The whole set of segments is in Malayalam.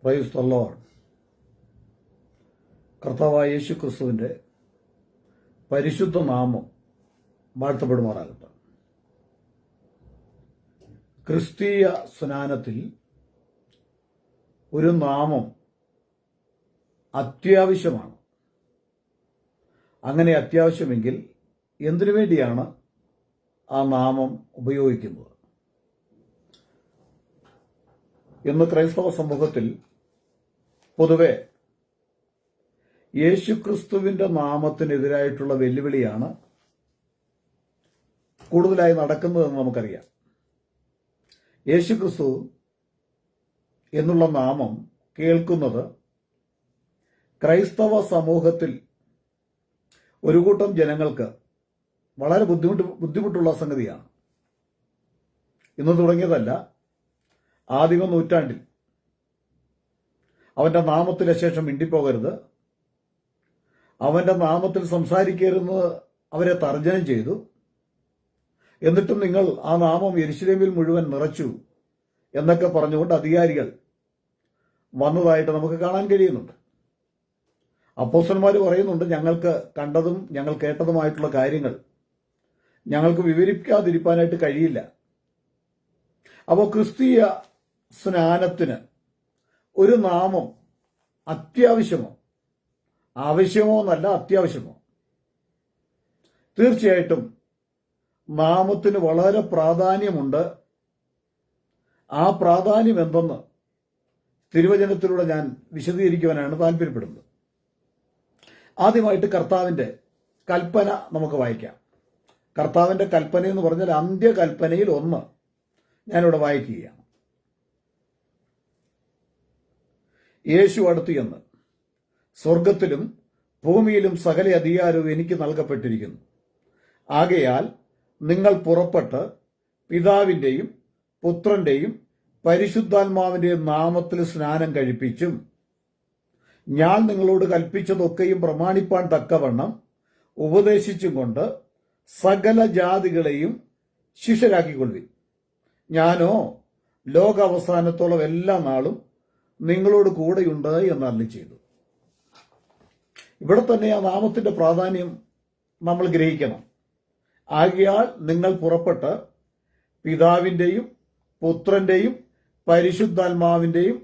Praise the Lord. കർത്താവായ യേശു ക്രിസ്തുവിൻ്റെ പരിശുദ്ധ നാമം വാഴ്ത്തപ്പെടുമാറാകട്ടെ. ക്രിസ്തീയ സ്നാനത്തിൽ ഒരു നാമം അത്യാവശ്യമാണ്. അങ്ങനെ അത്യാവശ്യമെങ്കിൽ എന്തിനു വേണ്ടിയാണ് ആ നാമം ഉപയോഗിക്കുന്നത്? ഇന്ന് ക്രൈസ്തവ സമൂഹത്തിൽ പൊതുവെ യേശുക്രിസ്തുവിന്റെ നാമത്തിനെതിരായിട്ടുള്ള വെല്ലുവിളിയാണ് കൂടുതലായി നടക്കുന്നതെന്ന് നമുക്കറിയാം. യേശുക്രിസ്തു എന്നുള്ള നാമം കേൾക്കുന്നത് ക്രൈസ്തവ സമൂഹത്തിൽ ഒരു കൂട്ടം ജനങ്ങൾക്ക് വളരെ ബുദ്ധിമുട്ടുള്ള സംഗതിയാണ്. ഇന്ന് തുടങ്ങിയതല്ല, ആദിമ നൂറ്റാണ്ടിൽ അവന്റെ നാമത്തിലെ ശേഷം മിണ്ടിപ്പോകരുത്, അവന്റെ നാമത്തിൽ സംസാരിക്കരുതെന്ന് അവരെ തർജ്ജനം ചെയ്തു. എന്നിട്ടും നിങ്ങൾ ആ നാമം യെരുശലേമിൽ മുഴുവൻ നിറച്ചു എന്നൊക്കെ പറഞ്ഞുകൊണ്ട് അധികാരികൾ വന്നതായിട്ട് നമുക്ക് കാണാൻ കഴിയുന്നുണ്ട്. അപ്പോസ്തലന്മാർ പറയുന്നുണ്ട്, ഞങ്ങൾക്ക് കണ്ടതും ഞങ്ങൾ കേട്ടതുമായിട്ടുള്ള കാര്യങ്ങൾ ഞങ്ങൾക്ക് വിവരിക്കാതിരിക്കാനായിട്ട് കഴിയില്ല. അപ്പോൾ ക്രിസ്തീയ സ്നാനത്തിന് ഒരു നാമം അത്യാവശ്യമോ? ആവശ്യമോ എന്നല്ല, അത്യാവശ്യമോ? തീർച്ചയായിട്ടും നാമത്തിന് വളരെ പ്രാധാന്യമുണ്ട്. ആ പ്രാധാന്യം എന്തെന്ന് തിരുവചനത്തിലൂടെ ഞാൻ വിശദീകരിക്കുവാനാണ് താല്പര്യപ്പെടുന്നത്. ആദ്യമായിട്ട് കർത്താവിന്റെ കൽപ്പന നമുക്ക് വായിക്കാം. കർത്താവിന്റെ കൽപ്പന എന്ന് പറഞ്ഞാൽ അന്ത്യകൽപ്പനയിൽ ഒന്ന് ഞാനിവിടെ വായിക്കുകയാണ്. യേശു അടുത്തു ചെന്ന്, സ്വർഗത്തിലും ഭൂമിയിലും സകല അധികാരവും എനിക്ക് നൽകപ്പെട്ടിരിക്കുന്നു. ആകയാൽ നിങ്ങൾ പുറപ്പെട്ട് പിതാവിന്റെയും പുത്രന്റെയും പരിശുദ്ധാത്മാവിന്റെയും നാമത്തിൽ സ്നാനം കഴിപ്പിച്ചും ഞാൻ നിങ്ങളോട് കൽപ്പിച്ചതൊക്കെയും പ്രമാണിപ്പാൻ തക്കവണ്ണം ഉപദേശിച്ചും കൊണ്ട് സകല ജാതികളെയും ശിഷ്യരാക്കിക്കൊള്ളുവിൻ. ഞാനോ ലോകാവസാനത്തോളം എല്ലാ നാളും നിങ്ങളോട് കൂടെയുണ്ട് എന്ന് അരുളി ചെയ്തു. ഇവിടെ തന്നെ ആ നാമത്തിന്റെ പ്രാധാന്യം നമ്മൾ ഗ്രഹിക്കണം. ആകയാൽ നിങ്ങൾ പുറപ്പെട്ട് പിതാവിന്റെയും പുത്രന്റെയും പരിശുദ്ധാത്മാവിന്റെയും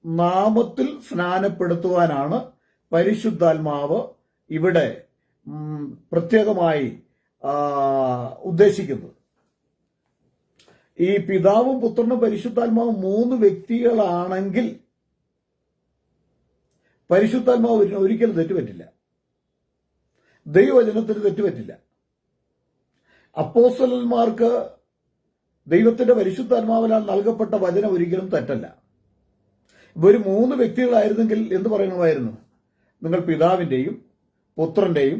നാമത്തിൽ സ്നാനപ്പെടുത്തുവാനാണ് പരിശുദ്ധാത്മാവ് ഇവിടെ പ്രത്യേകമായി ഉദ്ദേശിക്കുന്നത്. ഈ പിതാവും പുത്രനും പരിശുദ്ധാത്മാവും മൂന്ന് വ്യക്തികളാണെങ്കിൽ പരിശുദ്ധാത്മാവിന് ഒരിക്കലും തെറ്റുപറ്റില്ല, ദൈവവചനത്തിന് തെറ്റുപറ്റില്ല. അപ്പോസ്തലന്മാർക്ക് ദൈവത്തിന്റെ പരിശുദ്ധാത്മാവിനാൽ നൽകപ്പെട്ട വചനം ഒരിക്കലും തെറ്റല്ല. ഇവർ മൂന്ന് വ്യക്തികളായിരുന്നെങ്കിൽ എന്ത് പറയണമായിരുന്നു? നിങ്ങൾ പിതാവിന്റെയും പുത്രന്റെയും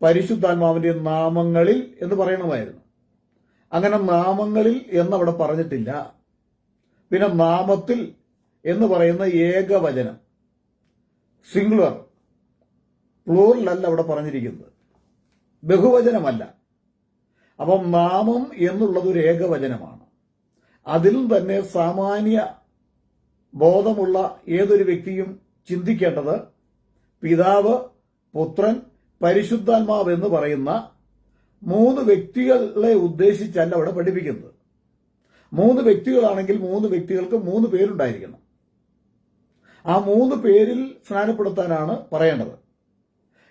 പരിശുദ്ധാത്മാവിന്റെയും നാമങ്ങളിൽ എന്ന് പറയണമായിരുന്നു. അങ്ങനെ നാമങ്ങളിൽ എന്നവിടെ പറഞ്ഞിട്ടില്ല. പിന്നെ നാമത്തിൽ എന്ന് പറയുന്ന ഏകവചനം, സിംഗുലർ, പ്ലൂറലല്ല അവിടെ പറഞ്ഞിരിക്കുന്നത്, ബഹുവചനമല്ല. അപ്പം നാമം എന്നുള്ളത് ഒരു ഏകവചനമാണ്. അതിലും തന്നെ സാമാന്യ ബോധമുള്ള ഏതൊരു വ്യക്തിയും ചിന്തിക്കേണ്ടത് പിതാവ്, പുത്രൻ, പരിശുദ്ധാത്മാവ് എന്ന് പറയുന്ന മൂന്ന് വ്യക്തികളെ ഉദ്ദേശിച്ചല്ല അവിടെ പഠിപ്പിക്കുന്നത്. മൂന്ന് വ്യക്തികളാണെങ്കിൽ മൂന്ന് വ്യക്തികൾക്ക് മൂന്ന് പേരുണ്ടായിരിക്കണം. ആ മൂന്ന് പേരിൽ സ്നാനപ്പെടുത്താനാണ് പറയേണ്ടത്.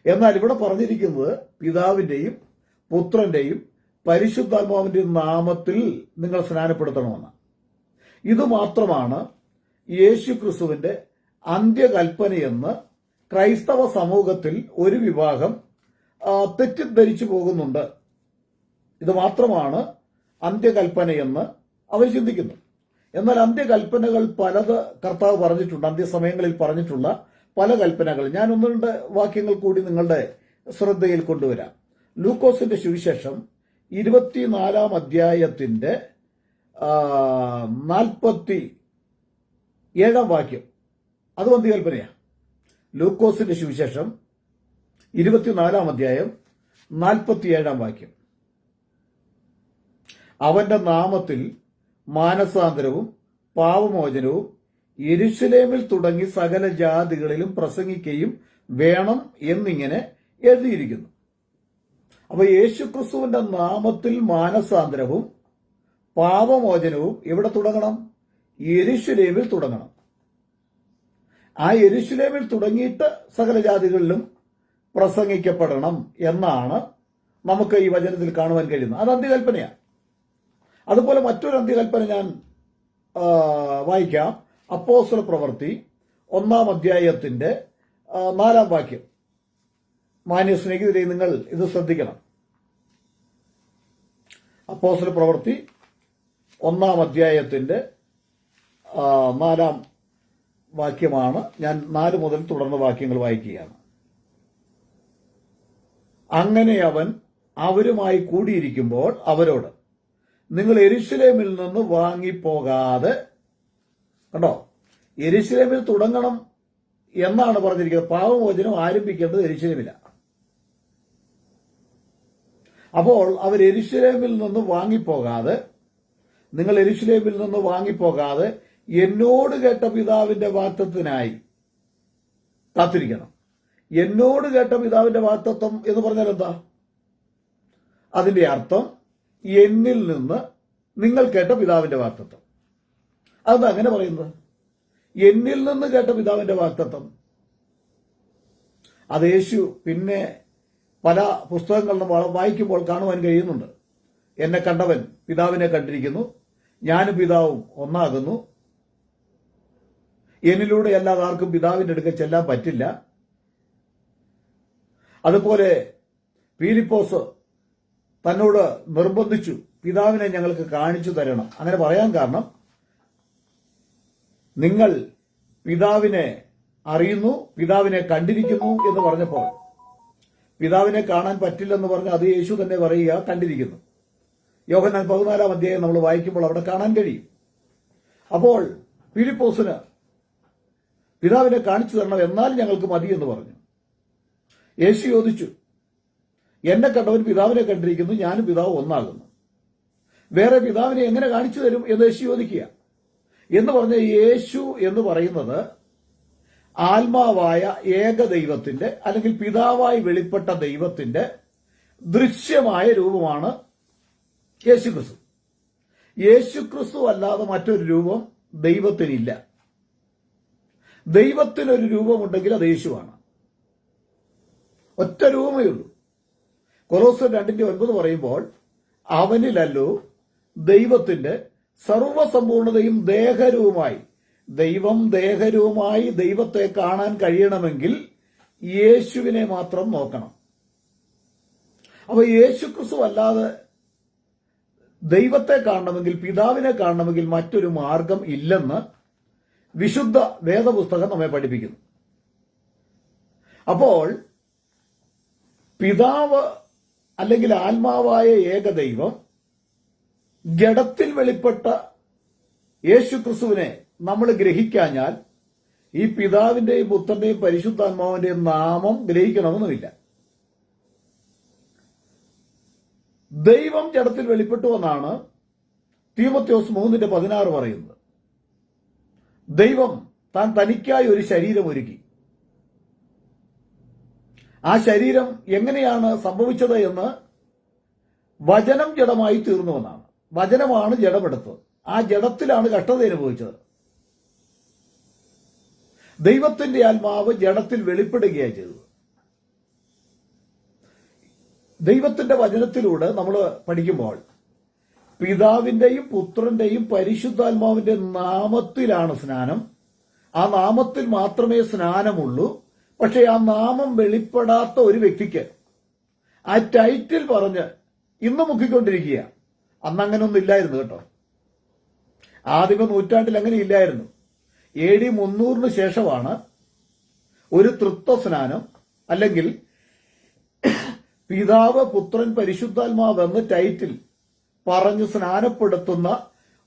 എന്നാൽ ഇവിടെ പറഞ്ഞിരിക്കുന്നത് പിതാവിന്റെയും പുത്രന്റെയും പരിശുദ്ധാത്മാവിന്റെയും നാമത്തിൽ നിങ്ങൾ സ്നാനപ്പെടുത്തണമെന്ന്. ഇത് മാത്രമാണ് യേശു ക്രിസ്തുവിന്റെ അന്ത്യകൽപ്പനയെന്ന് ക്രൈസ്തവ സമൂഹത്തിൽ ഒരു വിഭാഗം തെറ്റിദ്ധരിച്ചു പോകുന്നുണ്ട്. ഇത് മാത്രമാണ് അന്ത്യകൽപ്പനയെന്ന് അവർ ചിന്തിക്കുന്നു. എന്നാൽ അന്ത്യകൽപ്പനകൾ പലത് കർത്താവ് പറഞ്ഞിട്ടുണ്ട്. അന്ത്യസമയങ്ങളിൽ പറഞ്ഞിട്ടുള്ള പല കൽപ്പനകൾ ഞാൻ ഒന്ന് രണ്ട് വാക്യങ്ങൾ കൂടി നിങ്ങളുടെ ശ്രദ്ധയിൽ കൊണ്ടുവരാം. ലൂക്കോസിന്റെ സുവിശേഷം 24 അധ്യായത്തിന്റെ 47 വാക്യം, അത് അന്ത്യകൽപ്പനയാണ്. ലൂക്കോസിന്റെ സുവിശേഷം 24 അധ്യായം 47 വാക്യം. അവന്റെ നാമത്തിൽ മാനസാന്തരവും പാപമോചനവും യെരൂശലേമിൽ തുടങ്ങി സകല ജാതികളിലും പ്രസംഗിക്കുകയും വേണം എന്നിങ്ങനെ എഴുതിയിരിക്കുന്നു. അപ്പൊ യേശുക്രിസ്തുവിന്റെ നാമത്തിൽ മാനസാന്തരവും പാപമോചനവും എവിടെ തുടങ്ങണം? യെരൂശലേമിൽ തുടങ്ങണം. ആ യെരൂശലേമിൽ തുടങ്ങിയിട്ട് സകല ജാതികളിലും പ്രസംഗിക്കപ്പെടണം എന്നാണ് നമുക്ക് ഈ വചനത്തിൽ കാണുവാൻ കഴിയുന്നത്. അത് അന്ത്യകൽപ്പനയാണ്. അതുപോലെ മറ്റൊരു അന്ത്യകൽപ്പന ഞാൻ വായിക്കാം. അപ്പോസ്തല പ്രവൃത്തി 1-ാം അധ്യായത്തിന്റെ 4-ാം വാക്യം. മാന്യ സ്നേഹിതരെ, നിങ്ങൾ ഇത് ശ്രദ്ധിക്കണം. അപ്പോസ്തല പ്രവൃത്തി 1-ാം അധ്യായത്തിന്റെ 4-ാം വാക്യമാണ്. ഞാൻ 4 മുതൽ തുടർന്ന് വാക്യങ്ങൾ വായിക്കുകയാണ്. അങ്ങനെ അവൻ അവരുമായി കൂടിയിരിക്കുമ്പോൾ അവരോട്, നിങ്ങൾ യെരൂശലേമിൽ നിന്ന് വാങ്ങിപ്പോകാതെ, കണ്ടോ, യെരൂശലേമിൽ തുടങ്ങണം എന്നാണ് പറഞ്ഞിരിക്കുന്നത്. പാപമോചനം ആരംഭിക്കേണ്ടത് യെരൂശലേമിലാണ്. അപ്പോൾ അവർ യെരൂശലേമിൽ നിന്ന് വാങ്ങിപ്പോകാതെ, നിങ്ങൾ യെരൂശലേമിൽ നിന്ന് വാങ്ങിപ്പോകാതെ എന്നോട് കേട്ട പിതാവിന്റെ വാഗ്ദത്തത്തിനായി കാത്തിരിക്കണം. എന്നോട് കേട്ട പിതാവിന്റെ വാഗ്ദത്തം എന്ന് പറഞ്ഞാൽ എന്താ? അതിന്റെ അർത്ഥം എന്നിൽ നിന്ന് നിങ്ങൾ കേട്ട പിതാവിന്റെ വാഗ്ദത്തം. അതെന്താ അങ്ങനെ പറയുന്നത്? എന്നിൽ നിന്ന് കേട്ട പിതാവിന്റെ വാഗ്ദത്തം അത് യേശു പിന്നെ പല പുസ്തകങ്ങളിലും വായിക്കുമ്പോൾ കാണുവാൻ കഴിയുന്നുണ്ട്. എന്നെ കണ്ടവൻ പിതാവിനെ കണ്ടിരിക്കുന്നു, ഞാനും പിതാവും ഒന്നാകുന്നു, എന്നിലൂടെ അല്ലാതെ ആർക്കും പിതാവിന്റെ അടുക്കൽ ചെല്ലാൻ പറ്റില്ല. അതുപോലെ ഫിലിപ്പോസ് തന്നോട് നിർബന്ധിച്ചു, പിതാവിനെ ഞങ്ങൾക്ക് കാണിച്ചു തരണം. അങ്ങനെ പറയാൻ കാരണം, നിങ്ങൾ പിതാവിനെ അറിയുന്നു, പിതാവിനെ കണ്ടിരിക്കുന്നു എന്ന് പറഞ്ഞപ്പോൾ പിതാവിനെ കാണാൻ പറ്റില്ലെന്ന് പറഞ്ഞ് അത് യേശു തന്നെ പറയുക, കണ്ടിരിക്കുന്നു. യോഹന്നാൻ 14-ാം അധ്യായം നമ്മൾ വായിക്കുമ്പോൾ അവിടെ കാണാൻ കഴിയും. അപ്പോൾ ഫിലിപ്പോസിന് പിതാവിനെ കാണിച്ചു തരണം, എന്നാൽ ഞങ്ങൾക്ക് മതി എന്ന് പറഞ്ഞു. യേശു ചോദിച്ചു, എന്നെ കണ്ടവൻ പിതാവിനെ കണ്ടിരിക്കുന്നു, ഞാനും പിതാവ് ഒന്നാകുന്നു. വേറെ പിതാവിനെ എങ്ങനെ കാണിച്ചു തരും എന്ന് യേശു ചോദിക്കുക. എന്ന് പറഞ്ഞ യേശു എന്ന് പറയുന്നത് ആത്മാവായ ഏകദൈവത്തിന്റെ അല്ലെങ്കിൽ പിതാവായി വെളിപ്പെട്ട ദൈവത്തിന്റെ ദൃശ്യമായ രൂപമാണ് യേശുക്രിസ്തു. യേശുക്രിസ്തു അല്ലാതെ മറ്റൊരു രൂപം ദൈവത്തിനില്ല. ദൈവത്തിനൊരു രൂപമുണ്ടെങ്കിൽ അത് യേശുവാണ്. ഒറ്റ രൂപമേ ഉള്ളൂ. കൊലോസ്യർ 2:9 പറയുമ്പോൾ, അവനിലല്ലോ ദൈവത്തിന്റെ സർവസമ്പൂർണതയും ദേഹരൂപമായി, ദൈവം ദേഹരൂപമായി ദൈവത്തെ കാണാൻ കഴിയണമെങ്കിൽ യേശുവിനെ മാത്രം നോക്കണം. അപ്പൊ യേശുക്രിസ്തു അല്ലാതെ ദൈവത്തെ കാണണമെങ്കിൽ, പിതാവിനെ കാണണമെങ്കിൽ മറ്റൊരു മാർഗം ഇല്ലെന്ന് വിശുദ്ധ വേദപുസ്തകം നമ്മെ പഠിപ്പിക്കുന്നു. അപ്പോൾ പിതാവ് അല്ലെങ്കിൽ ആത്മാവായ ഏകദൈവം ജഡത്തിൽ വെളിപ്പെട്ട യേശുക്രിസ്തുവിനെ നമ്മൾ ഗ്രഹിക്കാഞ്ഞാൽ ഈ പിതാവിന്റെയും പുത്രന്റെയും പരിശുദ്ധാത്മാവിന്റെയും നാമം ഗ്രഹിക്കണമെന്നുമില്ല. ദൈവം ജഡത്തിൽ വെളിപ്പെട്ടു എന്നാണ് തീമോഥെയോസ് 3:16 പറയുന്നത്. ദൈവം താൻ തനിക്കായി ഒരു ശരീരം ഒരുക്കി. ആ ശരീരം എങ്ങനെയാണ് സംഭവിച്ചത് എന്ന്, വചനം ജഡമായി തീർന്നുവെന്നാണ്. വചനമാണ് ജഡമെടുത്തത്. ആ ജഡത്തിലാണ് കഷ്ടത അനുഭവിച്ചത്. ദൈവത്തിന്റെ ആത്മാവ് ജഡത്തിൽ വെളിപ്പെടുകയാണ് ചെയ്തത്. ദൈവത്തിന്റെ വചനത്തിലൂടെ നമ്മൾ പഠിക്കുമ്പോൾ പിതാവിന്റെയും പുത്രന്റെയും പരിശുദ്ധാത്മാവിന്റെ നാമത്തിലാണ് സ്നാനം. ആ നാമത്തിൽ മാത്രമേ സ്നാനമുള്ളൂ. പക്ഷെ ആ നാമം വെളിപ്പെടാത്ത ഒരു വ്യക്തിക്ക് ആ ടൈറ്റിൽ പറഞ്ഞ് ഇന്ന് മുക്കിക്കൊണ്ടിരിക്കുക. അന്ന് അങ്ങനെ ഒന്നും ഇല്ലായിരുന്നു കേട്ടോ. ആദ്യമ നൂറ്റാണ്ടിൽ അങ്ങനെ ഇല്ലായിരുന്നു. AD 300 ശേഷമാണ് ഒരു തൃത്വ സ്നാനം അല്ലെങ്കിൽ പിതാവ് പുത്രൻ പരിശുദ്ധാത്മാവ് എന്ന ടൈറ്റിൽ പറഞ്ഞ് സ്നാനപ്പെടുത്തുന്ന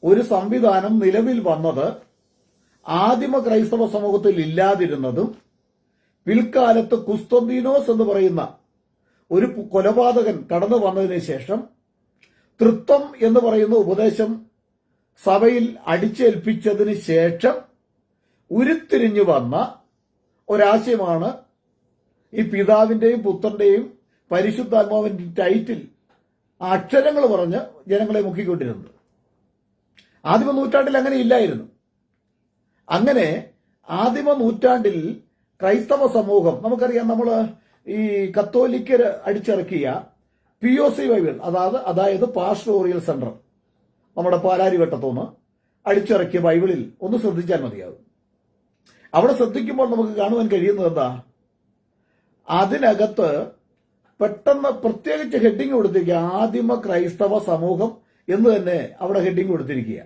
ഒരു സംവിധാനം നിലവിൽ വന്നത്. ആദിമ ക്രൈസ്തവ സമൂഹത്തിൽ ഇല്ലാതിരുന്നതും പിൽക്കാലത്ത് കുസ്തന്തീനോസ് എന്ന് പറയുന്ന ഒരു കൊലപാതകൻ കടന്നു വന്നതിന് ശേഷം തൃത്വം എന്ന് പറയുന്ന ഉപദേശം സഭയിൽ അടിച്ചേൽപ്പിച്ചതിന് ശേഷം ഉരുത്തിരിഞ്ഞു വന്ന ഒരാശയമാണ് ഈ പിതാവിന്റെയും പുത്രന്റെയും പരിശുദ്ധാത്മാവിന്റെ ടൈറ്റിൽ അക്ഷരങ്ങൾ പറഞ്ഞ് ജനങ്ങളെ മുക്കിക്കൊണ്ടിരുന്നത്. ആദിമ നൂറ്റാണ്ടിൽ അങ്ങനെ ഇല്ലായിരുന്നു. അങ്ങനെ ആദിമ നൂറ്റാണ്ടിൽ ക്രൈസ്തവ സമൂഹം, നമുക്കറിയാം, നമ്മൾ ഈ കത്തോലിക്കർ അടിച്ചിറക്കിയ POC ബൈബിൾ, അതായത് പാസ്റ്റോറിയൽ സെന്റർ, നമ്മുടെ പാലാരിവട്ടത്തുനിന്ന് അടിച്ചിറക്കിയ ബൈബിളിൽ ഒന്ന് ശ്രദ്ധിച്ചാൽ മതിയാകും. അവിടെ ശ്രദ്ധിക്കുമ്പോൾ നമുക്ക് കാണുവാൻ കഴിയുന്നത് എന്താ? അതിനകത്ത് പെട്ടെന്ന് പ്രത്യേകിച്ച് ഹെഡിങ് കൊടുത്തിരിക്കുക, ആദിമ ക്രൈസ്തവ സമൂഹം എന്ന് തന്നെ അവിടെ ഹെഡിങ് കൊടുത്തിരിക്കുക.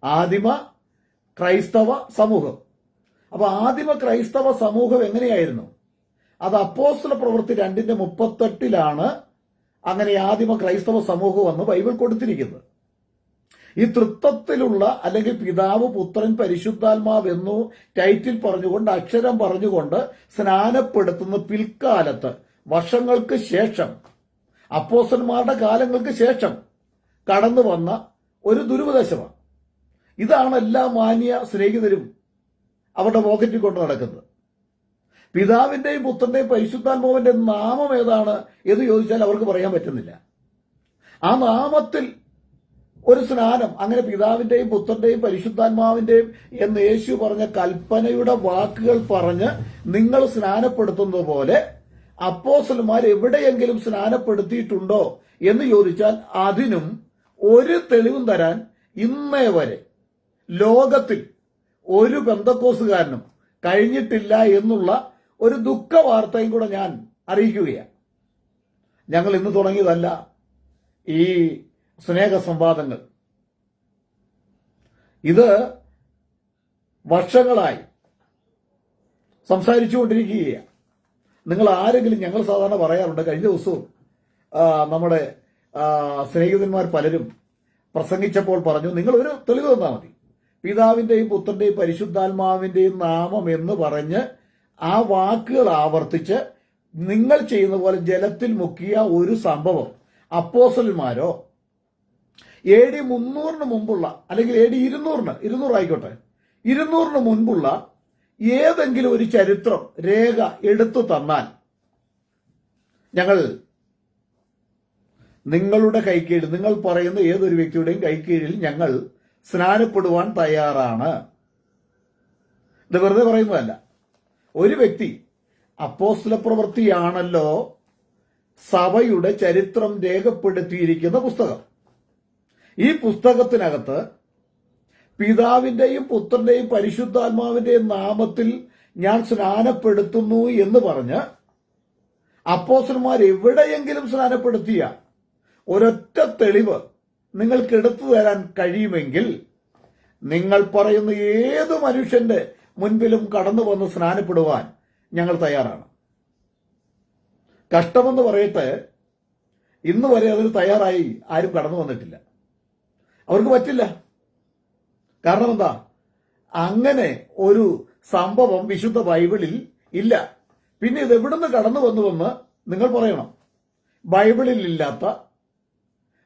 ആദിമ ക്രൈസ്തവ സമൂഹം. അപ്പൊ ആദിമ ക്രൈസ്തവ സമൂഹം എങ്ങനെയായിരുന്നു? അത് അപ്പോസ്തല പ്രവൃത്തി 2:38 അങ്ങനെ ആദിമ ക്രൈസ്തവ സമൂഹം എന്ന് ബൈബിൾ കൊടുത്തിരിക്കുന്നത്. ഈ തൃത്വത്തിലുള്ള, അല്ലെങ്കിൽ പിതാവ് പുത്രൻ പരിശുദ്ധാത്മാവ് എന്നു ടൈറ്റിൽ പറഞ്ഞുകൊണ്ട്, അക്ഷരം പറഞ്ഞുകൊണ്ട് സ്നാനപ്പെടുത്തുന്ന പിൽക്കാലത്ത്, വർഷങ്ങൾക്ക് ശേഷം, അപ്പോസ്തലന്മാരുടെ കാലങ്ങൾക്ക് ശേഷം കടന്നു വന്ന ഒരു ദുരുപദേശമാണ്. ഇതാണ് എല്ലാ മാന്യ സ്നേഹിതരും അവരുടെ പോക്കറ്റിൽ കൊണ്ട് നടക്കുന്നത്. പിതാവിന്റെയും പുത്രന്റെയും പരിശുദ്ധാത്മാവിന്റെ നാമം ഏതാണ് എന്ന് ചോദിച്ചാൽ അവർക്ക് പറയാൻ പറ്റുന്നില്ല. ആ നാമത്തിൽ ഒരു സ്നാനം, അങ്ങനെ പിതാവിന്റെയും പുത്രന്റെയും പരിശുദ്ധാത്മാവിന്റെയും എന്ന് യേശു പറഞ്ഞ കൽപ്പനയുടെ വാക്കുകൾ പറഞ്ഞ് നിങ്ങൾ സ്നാനപ്പെടുത്തുന്നത് പോലെ അപ്പോസ്തലന്മാർ എവിടെയെങ്കിലും സ്നാനപ്പെടുത്തിയിട്ടുണ്ടോ എന്ന് ചോദിച്ചാൽ അതിനും ഒരു തെളിവും തരാൻ ഇന്നേ വരെ ലോകത്തിൽ ഒരു പെന്തക്കോസുകാരനും കഴിഞ്ഞിട്ടില്ല എന്നുള്ള ഒരു ദുഃഖ വാർത്തയും കൂടെ ഞാൻ അറിയിക്കുകയാണ്. ഞങ്ങൾ ഇന്ന് തുടങ്ങിയതല്ല ഈ സ്നേഹ സംവാദങ്ങൾ. ഇത് വർഷങ്ങളായി സംസാരിച്ചുകൊണ്ടിരിക്കുകയാണ്. നിങ്ങൾ ആരെങ്കിലും, ഞങ്ങൾ സാധാരണ പറയാറുണ്ട്, കഴിഞ്ഞ ദിവസവും നമ്മുടെ സ്നേഹിതന്മാർ പലരും പ്രസംഗിച്ചപ്പോൾ പറഞ്ഞു, നിങ്ങൾ ഒരു തെളിവ് തന്നാൽ മതി, പിതാവിന്റെയും പുത്രന്റെയും പരിശുദ്ധാത്മാവിന്റെയും നാമം എന്ന് പറഞ്ഞ് ആ വാക്കുകൾ ആവർത്തിച്ച് നിങ്ങൾ ചെയ്യുന്ന പോലെ ജലത്തിൽ മുക്കിയ ഒരു സംഭവം അപ്പോസ്തലന്മാരോ AD 300 മുമ്പുള്ള, അല്ലെങ്കിൽ AD 200 ആയിക്കോട്ടെ, 200 മുൻപുള്ള ഏതെങ്കിലും ഒരു ചരിത്രം രേഖ എടുത്തു തന്നാൽ ഞങ്ങൾ നിങ്ങളുടെ കൈക്കീഴിൽ, നിങ്ങൾ പറയുന്ന ഏതൊരു വ്യക്തിയുടെയും കൈക്കീഴിൽ ഞങ്ങൾ സ്നാനപ്പെടുവാൻ തയ്യാറാണ്. ഇത് വെറുതെ പറയുന്നതല്ല. ഒരു വ്യക്തി, അപ്പോസ്തല പ്രവൃത്തിയാണല്ലോ സഭയുടെ ചരിത്രം രേഖപ്പെടുത്തിയിരിക്കുന്ന പുസ്തകം. ഈ പുസ്തകത്തിനകത്ത് പിതാവിന്റെയും പുത്രന്റെയും പരിശുദ്ധാത്മാവിന്റെയും നാമത്തിൽ ഞാൻ സ്നാനപ്പെടുത്തുന്നു എന്ന് പറഞ്ഞ് അപ്പോസ്തലന്മാർ എവിടെയെങ്കിലും സ്നാനപ്പെടുത്തിയ ഒരൊറ്റ തെളിവ് നിങ്ങൾക്ക് എടുത്തു തരാൻ കഴിയുമെങ്കിൽ നിങ്ങൾ പറയുന്ന ഏത് മനുഷ്യന്റെ മുൻപിലും കടന്നു വന്ന് സ്നാനപ്പെടുവാൻ ഞങ്ങൾ തയ്യാറാണ്. കഷ്ടമെന്ന് പറയട്ടെ, ഇന്ന് വരെ അതിന് തയ്യാറായി ആരും കടന്നു വന്നിട്ടില്ല. അവർക്ക് പറ്റില്ല. കാരണം എന്താ? അങ്ങനെ ഒരു സംഭവം വിശുദ്ധ ബൈബിളിൽ ഇല്ല. പിന്നെ ഇത് എവിടുന്ന് കടന്നു വന്നുവെന്ന് നിങ്ങൾ പറയണം. ബൈബിളിൽ ഇല്ലാത്ത,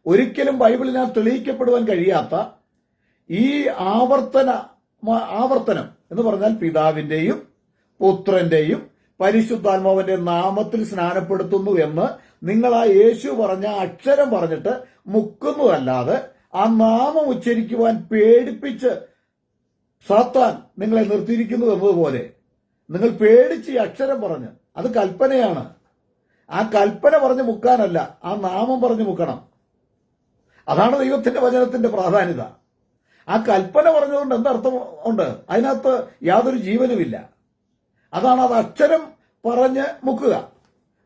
ഒരിക്കലും ബൈബിളിനാൽ തെളിയിക്കപ്പെടുവാൻ കഴിയാത്ത ഈ ആവർത്തനം എന്ന് പറഞ്ഞാൽ പിതാവിന്റെയും പുത്രന്റെയും പരിശുദ്ധാത്മാവിന്റെ നാമത്തിൽ സ്നാനപ്പെടുത്തുന്നു എന്ന് നിങ്ങൾ ആ യേശു പറഞ്ഞ അക്ഷരം പറഞ്ഞിട്ട് മുക്കുന്നതല്ലാതെ ആ നാമം ഉച്ചരിക്കുവാൻ പേടിപ്പിച്ച് സാത്താൻ നിങ്ങളെ നിർത്തിയിരിക്കുന്നു എന്നതുപോലെ നിങ്ങൾ പേടിച്ച് ഈ അക്ഷരം പറഞ്ഞ്, അത് കൽപ്പനയാണ്, ആ കൽപ്പന പറഞ്ഞ് മുക്കാനല്ല, ആ നാമം പറഞ്ഞ് മുക്കണം. അതാണ് ദൈവത്തിന്റെ വചനത്തിന്റെ പ്രാധാന്യത. ആ കൽപ്പന പറഞ്ഞതുകൊണ്ട് എന്തർത്ഥം ഉണ്ട്? അതിനകത്ത് യാതൊരു ജീവനുമില്ല. അതാണ് അത് അക്ഷരം പറഞ്ഞ് മുക്കുക.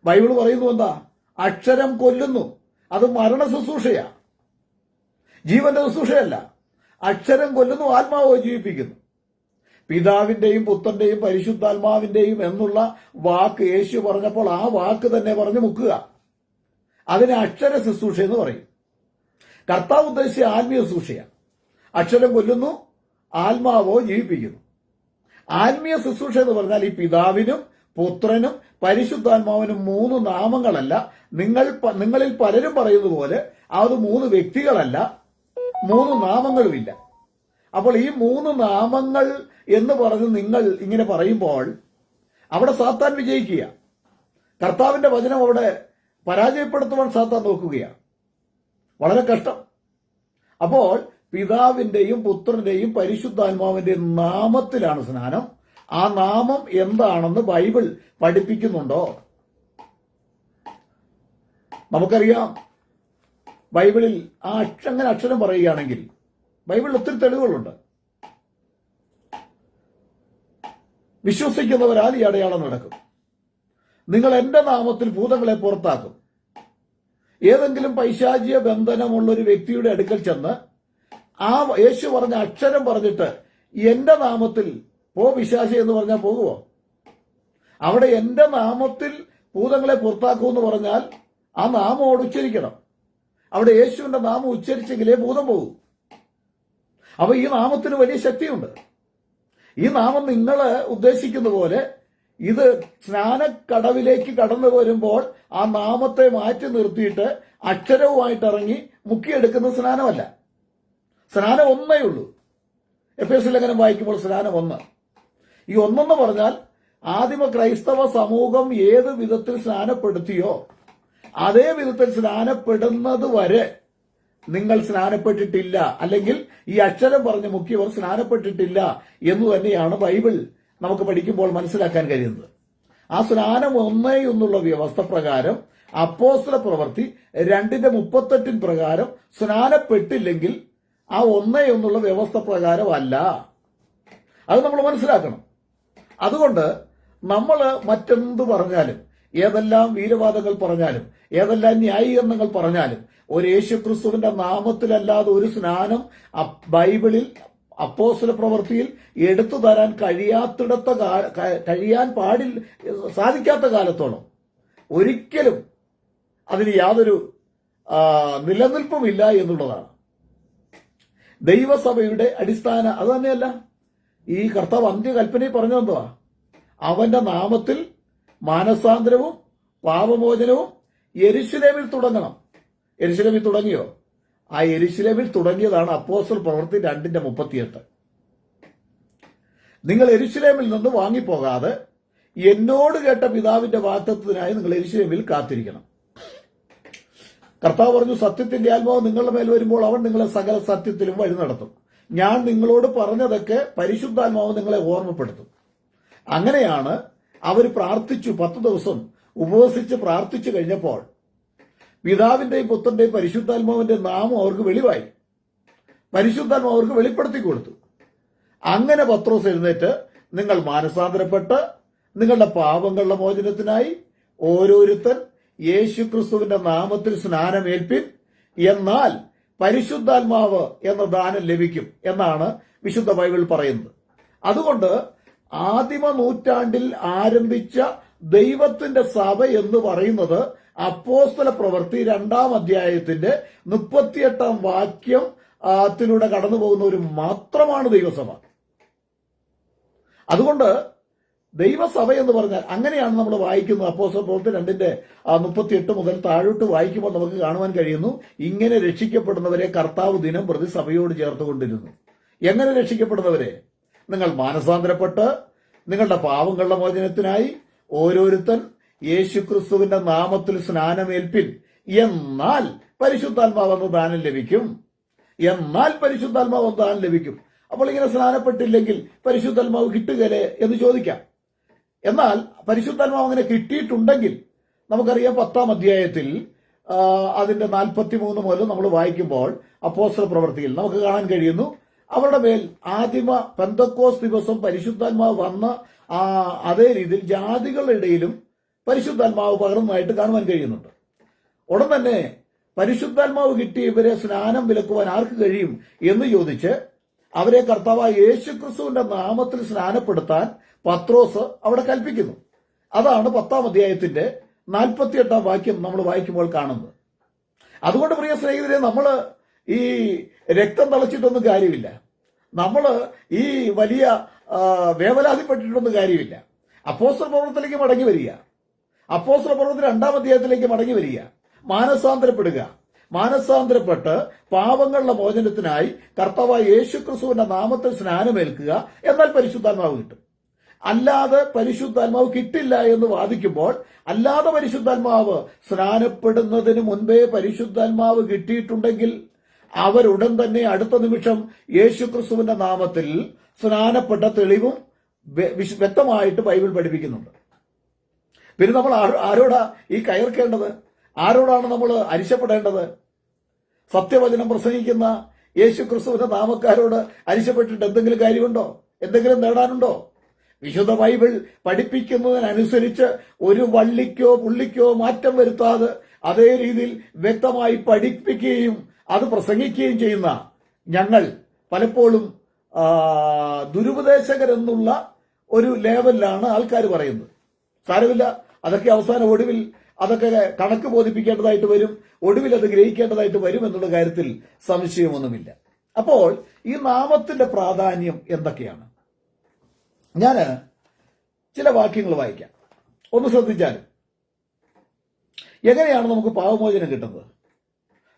ബൈബിൾ പറയുന്നു എന്താ? അക്ഷരം കൊല്ലുന്നു. അത് മരണ ശുശ്രൂഷയാ, ജീവന്റെ ശുശ്രൂഷയല്ല. അക്ഷരം കൊല്ലുന്നു, ആത്മാവ് ജീവിപ്പിക്കുന്നു. പിതാവിന്റെയും പുത്രന്റെയും പരിശുദ്ധാത്മാവിന്റെയും എന്നുള്ള വാക്ക് യേശു പറഞ്ഞപ്പോൾ ആ വാക്ക് തന്നെ പറഞ്ഞു മുക്കുക. അതിനെ അക്ഷര ശുശ്രൂഷ എന്ന് പറയും. കർത്താവ് ഉദ്ദേശിച്ച ആത്മീയ ശുശ്രൂഷയാണ്. അക്ഷരം കൊല്ലുന്നു, ആത്മാവോ ജീവിപ്പിക്കുന്നു. ആത്മീയ ശുശ്രൂഷ എന്ന് പറഞ്ഞാൽ ഈ പിതാവിനും പുത്രനും പരിശുദ്ധാത്മാവിനും 3 നാമങ്ങളല്ല, നിങ്ങളിൽ പലരും പറയുന്നത് പോലെ അത് 3 വ്യക്തികളല്ല, 3 നാമങ്ങളുമില്ല. അപ്പോൾ ഈ 3 നാമങ്ങൾ എന്ന് പറഞ്ഞ് നിങ്ങൾ ഇങ്ങനെ പറയുമ്പോൾ അവിടെ സാത്താൻ വിജയിക്കുക. കർത്താവിന്റെ വചനം അവിടെ പരാജയപ്പെടുത്തുവാൻ സാത്താൻ നോക്കുകയാണ്. വളരെ കഷ്ടം. അപ്പോൾ പിതാവിന്റെയും പുത്രന്റെയും പരിശുദ്ധാത്മാവിന്റെയും നാമത്തിലാണ് സ്നാനം. ആ നാമം എന്താണെന്ന് ബൈബിൾ പഠിപ്പിക്കുന്നുണ്ടോ? നമുക്കറിയാം, ബൈബിളിൽ ആ അങ്ങനെ അക്ഷരം പറയുകയാണെങ്കിൽ ബൈബിളിൽ ഒത്തിരി തെളിവുകളുണ്ട്. വിശ്വസിക്കുന്നവരാൽ ഈ അടയാളം നടക്കും. നിങ്ങൾ എന്റെ നാമത്തിൽ ഭൂതങ്ങളെ പുറത്താക്കും. ഏതെങ്കിലും പൈശാചിക ബന്ധനമുള്ള ഒരു വ്യക്തിയുടെ അടുക്കൽ ചെന്ന് ആ യേശു പറഞ്ഞ അക്ഷരം പറഞ്ഞിട്ട് എന്റെ നാമത്തിൽ പോ പിശാചി എന്ന് പറഞ്ഞാൽ പോകുമോ? അവിടെ എന്റെ നാമത്തിൽ ഭൂതങ്ങളെ പുറത്താക്കുമെന്ന് പറഞ്ഞാൽ ആ നാമം ഉച്ചരിക്കണം. അവിടെ യേശുവിന്റെ നാമം ഉച്ചരിച്ചെങ്കിലേ ഭൂതം പോകും. അപ്പൊ ഈ നാമത്തിന് വലിയ ശക്തിയുണ്ട്. ഈ നാമം നിങ്ങൾ ഉദ്ദേശിക്കുന്ന പോലെ ഇത് സ്നാനക്കടവിലേക്ക് കടന്നു വരുമ്പോൾ ആ നാമത്തെ മാറ്റി നിർത്തിയിട്ട് അക്ഷരവുമായിട്ട് ഇറങ്ങി മുക്കിയെടുക്കുന്ന സ്നാനമല്ല. സ്നാനം ഒന്നേ ഉള്ളൂ. എഫേസ്യ ലേഖനം വായിക്കുമ്പോൾ സ്നാനം 1. ഈ 1 പറഞ്ഞാൽ ആദിമ ക്രൈസ്തവ സമൂഹം ഏത് വിധത്തിൽ സ്നാനപ്പെടുത്തിയോ അതേ വിധത്തിൽ സ്നാനപ്പെടുന്നത് വരെ നിങ്ങൾ സ്നാനപ്പെട്ടിട്ടില്ല, അല്ലെങ്കിൽ ഈ അക്ഷരം പറഞ്ഞ് മുക്കിയവർ സ്നാനപ്പെട്ടിട്ടില്ല എന്ന് തന്നെയാണ് ബൈബിൾ നമുക്ക് പഠിക്കുമ്പോൾ മനസ്സിലാക്കാൻ കഴിയുന്നത്. ആ സ്നാനം 1 വ്യവസ്ഥ പ്രകാരം അപ്പോസ്തല പ്രവൃത്തി 2:38 പ്രകാരം സ്നാനപ്പെട്ടില്ലെങ്കിൽ ആ 1 വ്യവസ്ഥ പ്രകാരം അല്ല. അത് നമ്മൾ മനസ്സിലാക്കണം. അതുകൊണ്ട് നമ്മൾ മറ്റെന്ത് പറഞ്ഞാലും, ഏതെല്ലാം വീരവാദങ്ങൾ പറഞ്ഞാലും, ഏതെല്ലാം ന്യായീകരണങ്ങൾ പറഞ്ഞാലും, ഒരു യേശുക്രിസ്തുവിന്റെ നാമത്തിലല്ലാതെ ഒരു സ്നാനം ബൈബിളിൽ അപ്പോസ്തല പ്രവൃത്തിയിൽ എടുത്തു തരാൻ സാധിക്കാത്ത കാലത്തോളം ഒരിക്കലും അതിന് യാതൊരു നിലനിൽപ്പുമില്ല എന്നുള്ളതാണ്. ദൈവസഭയുടെ അടിസ്ഥാന അത് തന്നെയല്ല. ഈ കർത്താവ് അന്ത്യകൽപ്പനയിൽ പറഞ്ഞു എന്തുവാ? അവന്റെ നാമത്തിൽ മാനസാന്തരവും പാപമോചനവും യെരുശലേമിൽ തുടങ്ങണം. യെരുശലേമിൽ തുടങ്ങിയോ? ആ യെരുശലേമിൽ തുടങ്ങിയതാണ് അപ്പോസ്തല പ്രവൃത്തി 2:38. നിങ്ങൾ യെരുശലേമിൽ നിന്ന് വാങ്ങിപ്പോകാതെ എന്നോട് കേട്ട പിതാവിന്റെ വാഗ്ദത്തത്തിനായി നിങ്ങൾ യെരുശലേമിൽ കാത്തിരിക്കണം. കർത്താവ് പറഞ്ഞു, സത്യത്തിന്റെ ആത്മാവ് നിങ്ങളുടെ മേൽ വരുമ്പോൾ അവൻ നിങ്ങളെ സകല സത്യത്തിലും വഴി നടത്തും. ഞാൻ നിങ്ങളോട് പറഞ്ഞതൊക്കെ പരിശുദ്ധാത്മാവ് നിങ്ങളെ ഓർമ്മപ്പെടുത്തും. അങ്ങനെയാണ് അവർ പ്രാർത്ഥിച്ചു. 10 ദിവസം ഉപവസിച്ച് പ്രാർത്ഥിച്ചു കഴിഞ്ഞപ്പോൾ പിതാവിന്റെയും പുത്രന്റെയും പരിശുദ്ധാത്മാവിന്റെ നാമം അവർക്ക് വെളിവായി. പരിശുദ്ധാത്മാവ് അവർക്ക് വെളിപ്പെടുത്തി കൊടുത്തു. അങ്ങനെ പത്രോസ് എഴുന്നേറ്റ്, നിങ്ങൾ മാനസാന്തരപ്പെട്ട് നിങ്ങളുടെ പാപങ്ങളുടെ മോചനത്തിനായി ഓരോരുത്തൻ യേശുക്രിസ്തുവിന്റെ നാമത്തിൽ സ്നാനമേൽപ്പിൻ, എന്നാൽ പരിശുദ്ധാത്മാവ് എന്ന ദാനം ലഭിക്കും എന്നാണ് വിശുദ്ധ ബൈബിൾ പറയുന്നത്. അതുകൊണ്ട് ആദിമ നൂറ്റാണ്ടിൽ ആരംഭിച്ച ദൈവത്തിന്റെ സഭ എന്ന് പറയുന്നത് അപ്പോസ്തല പ്രവൃത്തി 2-ാം അധ്യായത്തിന്റെ 38-ാം വാക്യത്തിലൂടെ കടന്നു പോകുന്ന ഒരു മാത്രമാണ് ദൈവസഭ. അതുകൊണ്ട് ദൈവസഭ എന്ന് പറഞ്ഞാൽ അങ്ങനെയാണ് നമ്മൾ വായിക്കുന്നത്. അപ്പോസ്തല പ്രവൃത്തി 2:38 മുതൽ താഴോട്ട് വായിക്കുമ്പോൾ നമുക്ക് കാണുവാൻ കഴിയുന്നു, ഇങ്ങനെ രക്ഷിക്കപ്പെടുന്നവരെ കർത്താവ് ദിനം പ്രതി സഭയോട് ചേർത്തുകൊണ്ടിരുന്നു. എങ്ങനെ രക്ഷിക്കപ്പെടുന്നവരെ? നിങ്ങൾ മാനസാന്തരപ്പെട്ട് നിങ്ങളുടെ പാപങ്ങളുടെ മോചനത്തിനായി ഓരോരുത്തൻ യേശുക്രിസ്തുവിന്റെ നാമത്തിൽ സ്നാനമേൽപ്പിൻ, എന്നാൽ പരിശുദ്ധാത്മാവെന്ന് ദാനം ലഭിക്കും. എന്നാൽ പരിശുദ്ധാത്മാവെന്ന് ദാനം ലഭിക്കും. അപ്പോൾ ഇങ്ങനെ സ്നാനപ്പെട്ടില്ലെങ്കിൽ പരിശുദ്ധാത്മാവ് കിട്ടുകയില്ലേ എന്ന് ചോദിക്കാം. എന്നാൽ പരിശുദ്ധാത്മാവ് അങ്ങനെ കിട്ടിയിട്ടുണ്ടെങ്കിൽ നമുക്കറിയാം 10-ാം അധ്യായത്തിൽ അതിന്റെ 43 മുതൽ നമ്മൾ വായിക്കുമ്പോൾ അപ്പോസ്തല പ്രവൃത്തിയിൽ നമുക്ക് കാണാൻ കഴിയുന്നു, അവരുടെ മേൽ ആദിമ പെന്തക്കോസ്ത് ദിവസം പരിശുദ്ധാത്മാവ് വന്ന അതേ രീതിയിൽ ജാതികളുടെ ഇടയിലും പരിശുദ്ധാത്മാവ് പകർന്നതായിട്ട് കാണുവാൻ കഴിയുന്നുണ്ട്. ഉടൻ തന്നെ പരിശുദ്ധാത്മാവ് കിട്ടി ഇവരെ സ്നാനം വിലക്കുവാൻ ആർക്ക് കഴിയും എന്ന് ചോദിച്ച് അവരെ കർത്താവായ യേശുക്രിസ്തുവിന്റെ നാമത്തിൽ സ്നാനപ്പെടുത്താൻ പത്രോസ് അവിടെ കൽപ്പിക്കുന്നു. അതാണ് 10-ാം അധ്യായത്തിന്റെ 48-ാം വാക്യം നമ്മൾ വായിക്കുമ്പോൾ കാണുന്നത്. അതുകൊണ്ട് പ്രിയ സ്നേഹിതരെ, നമ്മൾ ഈ രക്തം തളച്ചിട്ടൊന്നും കാര്യമില്ല. നമ്മൾ ഈ വലിയ വേവലാതിപ്പെട്ടിട്ടൊന്നും കാര്യമില്ല. അപ്പോസ്തല പ്രവൃത്തിയിലേക്ക് മടങ്ങി വരിക. അപ്പോസ്തല പ്രവൃത്തി 2-ാം അധ്യായത്തിലേക്ക് മടങ്ങി വരിക. മാനസാന്തരപ്പെടുക. മാനസാന്തരപ്പെട്ട് പാപങ്ങളുടെ മോചനത്തിനായി കർത്താവായ യേശുക്രിസ്തുവിന്റെ നാമത്തിൽ സ്നാനമേൽക്കുക, എന്നാൽ പരിശുദ്ധാത്മാവ് കിട്ടും. അല്ലാതെ പരിശുദ്ധാത്മാവ് കിട്ടില്ല എന്ന് വാദിക്കുമ്പോൾ, അല്ലാതെ പരിശുദ്ധാത്മാവ് സ്നാനപ്പെടുന്നതിന് മുൻപേ പരിശുദ്ധാത്മാവ് കിട്ടിയിട്ടുണ്ടെങ്കിൽ അവരുടൻ തന്നെ അടുത്ത നിമിഷം യേശുക്രിസ്തുവിന്റെ നാമത്തിൽ സ്നാനപ്പെട്ട തെളിവും വ്യക്തമായിട്ട് ബൈബിൾ പഠിപ്പിക്കുന്നുണ്ട്. പിന്നെ നമ്മൾ ആരോടാ ഈ കയർക്കേണ്ടത്? ആരോടാണ് നമ്മൾ അരിശപ്പെടേണ്ടത്? സത്യവചനം പ്രസംഗിക്കുന്ന യേശുക്രിസ്തുവിന്റെ നാമക്കാരോട് അരിശപ്പെട്ടിട്ട് എന്തെങ്കിലും കാര്യമുണ്ടോ? എന്തെങ്കിലും നേടാനുണ്ടോ? വിശുദ്ധ ബൈബിൾ പഠിപ്പിക്കുന്നതിനനുസരിച്ച് ഒരു വള്ളിക്കോ പുള്ളിക്കോ മാറ്റം വരുത്താതെ അതേ രീതിയിൽ വ്യക്തമായി പഠിപ്പിക്കുകയും അത് പ്രസംഗിക്കുകയും ചെയ്യുന്ന ഞങ്ങൾ പലപ്പോഴും ദുരുപദേശകരെന്നുള്ള ഒരു ലേവലിലാണ് ആൾക്കാർ പറയുന്നത്. സാരമില്ല, അതൊക്കെ അവസാനം ഒടുവിൽ അതൊക്കെ കണക്ക് ബോധിപ്പിക്കേണ്ടതായിട്ട് വരും, ഒടുവിൽ അത് ഗ്രഹിക്കേണ്ടതായിട്ട് വരും എന്നുള്ള കാര്യത്തിൽ സംശയമൊന്നുമില്ല. അപ്പോൾ ഈ നാമത്തിന്റെ പ്രാധാന്യം എന്തൊക്കെയാണ്? ഞാൻ ചില വാക്യങ്ങൾ വായിക്കാം, ഒന്ന് ശ്രദ്ധിച്ചാൽ. എങ്ങനെയാണ് നമുക്ക് പാപമോചനം കിട്ടുന്നത്?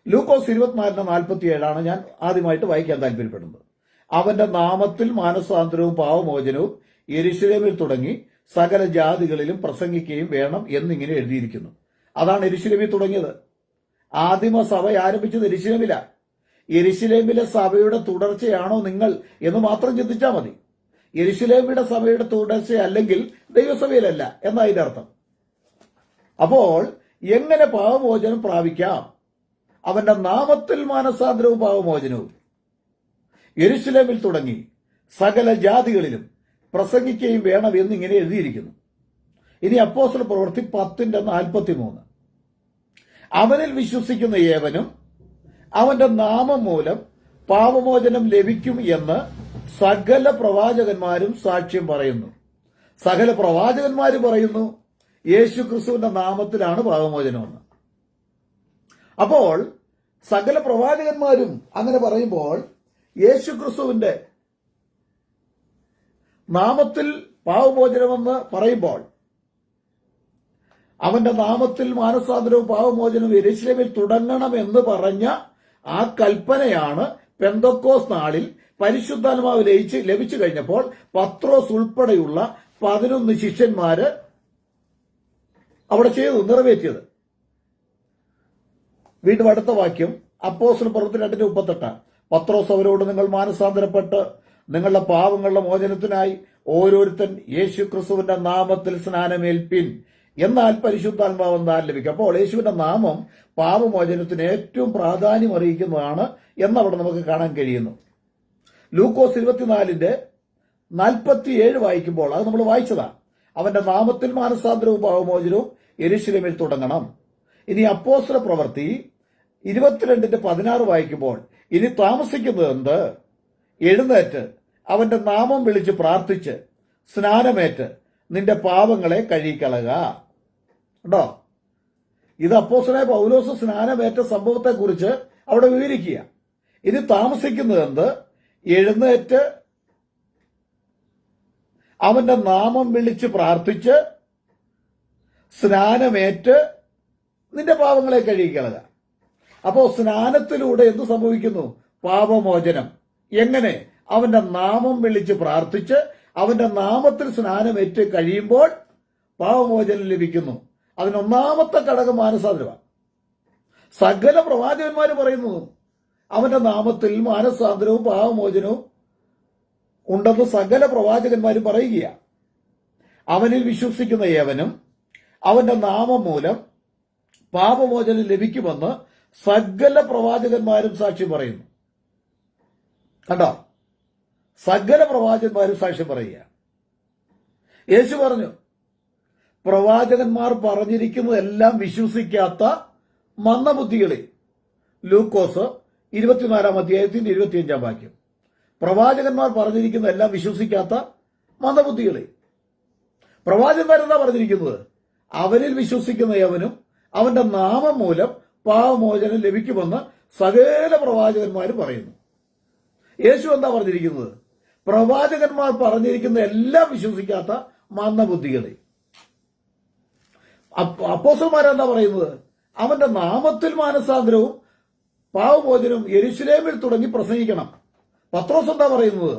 ലൂക്കോസ് 24:47 ഞാൻ ആദ്യമായിട്ട് വായിക്കാൻ താല്പര്യപ്പെടുന്നത്. അവന്റെ നാമത്തിൽ മാനസാന്തരവും പാപമോചനവും യെരൂശലേമിൽ തുടങ്ങി സകല ജാതികളിലും പ്രസംഗിക്കുകയും വേണം എന്നിങ്ങനെ എഴുതിയിരിക്കുന്നു. അതാണ് യെരൂശലേമിൽ തുടങ്ങിയത്. ആദിമ സഭ ആരംഭിച്ചത് യെരൂശലേമില. യെരൂശലേമിലെ സഭയുടെ തുടർച്ചയാണോ നിങ്ങൾ എന്ന് മാത്രം ചിന്തിച്ചാൽ മതി. യെരൂശലേമിയുടെ സഭയുടെ തുടർച്ചയല്ലെങ്കിൽ ദൈവസഭയിലല്ല എന്നതിന്റെ അർത്ഥം. അപ്പോൾ എങ്ങനെ പാപമോചനം പ്രാപിക്കാം? അവന്റെ നാമത്തിൽ മാനസാന്തരവും പാപമോചനവും യെരൂശലേമിൽ തുടങ്ങി സകല ജാതികളിലും പ്രസംഗിക്കുകയും വേണം എന്നിങ്ങനെ എഴുതിയിരിക്കുന്നു. ഇനി അപ്പോസ്തല പ്രവൃത്തി 10:43 അവനിൽ വിശ്വസിക്കുന്ന ഏവനും അവന്റെ നാമം മൂലം പാപമോചനം ലഭിക്കും എന്ന് സകല പ്രവാചകന്മാരും സാക്ഷ്യം പറയുന്നു. സകല പ്രവാചകന്മാരും പറയുന്നു യേശു ക്രിസ്തുവിന്റെ നാമത്തിലാണ് പാപമോചനമെന്ന്. അപ്പോൾ സകല പ്രവാചകന്മാരും അങ്ങനെ പറയുമ്പോൾ യേശു ക്രിസ്തുവിന്റെ നാമത്തിൽ പാപമോചനമെന്ന് പറയുമ്പോൾ അവന്റെ നാമത്തിൽ മാനസാന്തരവും പാപമോചനവും യെരൂശലേമിൽ തുടങ്ങണമെന്ന് പറഞ്ഞ ആ കൽപ്പനയാണ് പെന്തക്കോസ് നാളിൽ പരിശുദ്ധാത്മാവ് ലഭിച്ചു കഴിഞ്ഞപ്പോൾ പത്രോസ് ഉൾപ്പെടെയുള്ള 11 ശിഷ്യന്മാര് അവിടെ നിറവേറ്റിയത്. വീണ്ടും അടുത്ത വാക്യം അപ്പോസ്തല പ്രവൃത്തി 2:38 പത്രോസ് അവരോട്, നിങ്ങൾ മാനസാന്തരപ്പെട്ട് നിങ്ങളുടെ പാപങ്ങളുടെ മോചനത്തിനായി ഓരോരുത്തൻ യേശു ക്രിസ്തുവിന്റെ നാമത്തിൽ സ്നാനമേൽപ്പിൻ, എന്നാൽ പരിശുദ്ധാത്മാവ് എന്നാൽ ലഭിക്കും. അപ്പോൾ യേശുവിന്റെ നാമം പാപമോചനത്തിന് ഏറ്റവും പ്രാധാന്യം അറിയിക്കുന്നതാണ് എന്നവിടെ നമുക്ക് കാണാൻ കഴിയുന്നു. ലൂക്കോസ് 24:47 വായിക്കുമ്പോൾ അത് നമ്മൾ വായിച്ചതാ. അവന്റെ നാമത്തിൽ മാനസാന്തരവും പാപമോചനവും യെരൂശലേമിൽ തുടങ്ങണം. ഇനി അപ്പോസ്തല പ്രവൃത്തി 22:16 വായിക്കുമ്പോൾ, ഇനി താമസിക്കുന്നത് എന്ത്? എഴുന്നേറ്റ് അവന്റെ നാമം വിളിച്ച് പ്രാർത്ഥിച്ച് സ്നാനമേറ്റ് നിന്റെ പാപങ്ങളെ കഴുകിക്കളക. കേട്ടോ, ഇത് അപ്പോസ്തലനായ പൗലോസ് സ്നാനമേറ്റ സംഭവത്തെക്കുറിച്ച് അവിടെ വിവരിക്കുക. ഇനി താമസിക്കുന്നത് എന്ത്? എഴുന്നേറ്റ് അവന്റെ നാമം വിളിച്ച് പ്രാർത്ഥിച്ച് സ്നാനമേറ്റ് നിന്റെ പാപങ്ങളെ കഴുകിക്കളക. അപ്പോ സ്നാനത്തിലൂടെ എന്ത് സംഭവിക്കുന്നു? പാപമോചനം. എങ്ങനെ? അവന്റെ നാമം വിളിച്ച് പ്രാർത്ഥിച്ച് അവന്റെ നാമത്തിൽ സ്നാനമേറ്റ് കഴിയുമ്പോൾ പാപമോചനം ലഭിക്കുന്നു. അതിനൊന്നാമത്തെ ഘടകം മാനസാന്തരമാണ്. സകല പ്രവാചകന്മാർ പറയുന്നു അവന്റെ നാമത്തിൽ മാനസാന്തരവും പാപമോചനവും ഉണ്ടെന്ന് സകല പ്രവാചകന്മാരും പറയുകയാണ്. അവനിൽ വിശ്വസിക്കുന്ന ഏവനും അവന്റെ നാമം മൂലം പാപമോചനം ലഭിക്കുമെന്ന് സകല പ്രവാചകന്മാരും സാക്ഷ്യം പറയുന്നു. കണ്ടോ, സകല പ്രവാചകന്മാരും സാക്ഷ്യം പറയുക. യേശു പറഞ്ഞു, പ്രവാചകന്മാർ പറഞ്ഞിരിക്കുന്നതെല്ലാം വിശ്വസിക്കാത്ത മന്ദബുദ്ധികളെ. ലൂക്കോസ് 24:25 വാക്യം. പ്രവാചകന്മാർ പറഞ്ഞിരിക്കുന്നതെല്ലാം വിശ്വസിക്കാത്ത മന്ദബുദ്ധികളെ. പ്രവാചകന്മാരെന്താ പറഞ്ഞിരിക്കുന്നത്? അവനിൽ വിശ്വസിക്കുന്ന യവനും അവന്റെ നാമം മൂലം പാപമോചനം ലഭിക്കുമെന്ന് സകല പ്രവാചകന്മാരും പറയുന്നു. യേശു എന്താ പറഞ്ഞിരിക്കുന്നത്? പ്രവാചകന്മാർ പറഞ്ഞിരിക്കുന്ന എല്ലാം വിശ്വസിക്കാത്ത മന്ദബുദ്ധികളെ. അപ്പോസ്തലന്മാരെന്താ പറയുന്നത്? അവന്റെ നാമത്തിൽ മാനസാന്തരവും പാവമോചനം യെരൂശലേമിൽ തുടങ്ങി പ്രസംഗിക്കണം. പത്രോസ് എന്താ പറയുന്നത്?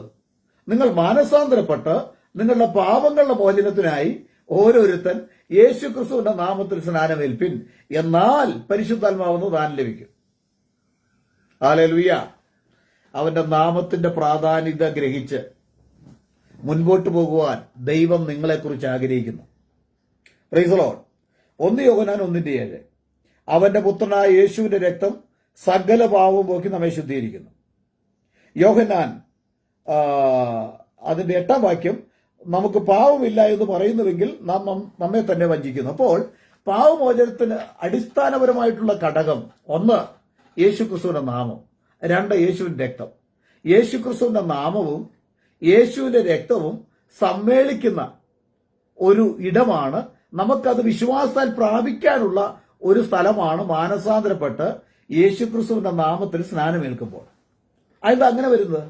നിങ്ങൾ മാനസാന്തരപ്പെട്ട് നിങ്ങളുടെ പാപങ്ങളുടെ മോചനത്തിനായി ഓരോരുത്തൻ യേശുക്രിസ്തുവിന്റെ നാമത്തിൽ സ്നാനമേൽപ്പിൻ, എന്നാൽ പരിശുദ്ധാത്മാവെന്ന് ദാനം ലഭിക്കും. ഹല്ലേലൂയ. അവന്റെ നാമത്തിന്റെ പ്രാധാന്യത ഗ്രഹിച്ച് മുൻപോട്ട് പോകുവാൻ ദൈവം നിങ്ങളെക്കുറിച്ച് ആഗ്രഹിക്കുന്നു. Praise the Lord. 1 യോഹന്നാൻ 1:7 അവന്റെ പുത്രനായ യേശുവിന്റെ രക്തം സകല പാവവും പോക്കി നമ്മെ ശുദ്ധീകരിക്കുന്നു. യോഹന്നാൻ അതിന്റെ 8-ാം വാക്യം നമുക്ക് പാവമില്ല എന്ന് പറയുന്നുവെങ്കിൽ നാം നമ്മെ തന്നെ വഞ്ചിക്കുന്നു. അപ്പോൾ പാവമോചനത്തിന് അടിസ്ഥാനപരമായിട്ടുള്ള ഘടകം 1 യേശുക്രിസ്തുവിന്റെ നാമം, 2 യേശുവിന്റെ രക്തം. യേശുക്രിസ്തുവിന്റെ നാമവും യേശുവിന്റെ രക്തവും സമ്മേളിക്കുന്ന ഒരു ഇടമാണ്. നമുക്കത് വിശ്വാസത്താൽ പ്രാപിക്കാനുള്ള ഒരു സ്ഥലമാണ് മാനസാന്തരപ്പെട്ട് യേശുക്രിസ്തുവിന്റെ നാമത്തിൽ സ്നാനമേൽക്കുമ്പോൾ. അതെന്താ അങ്ങനെ വരുന്നത്?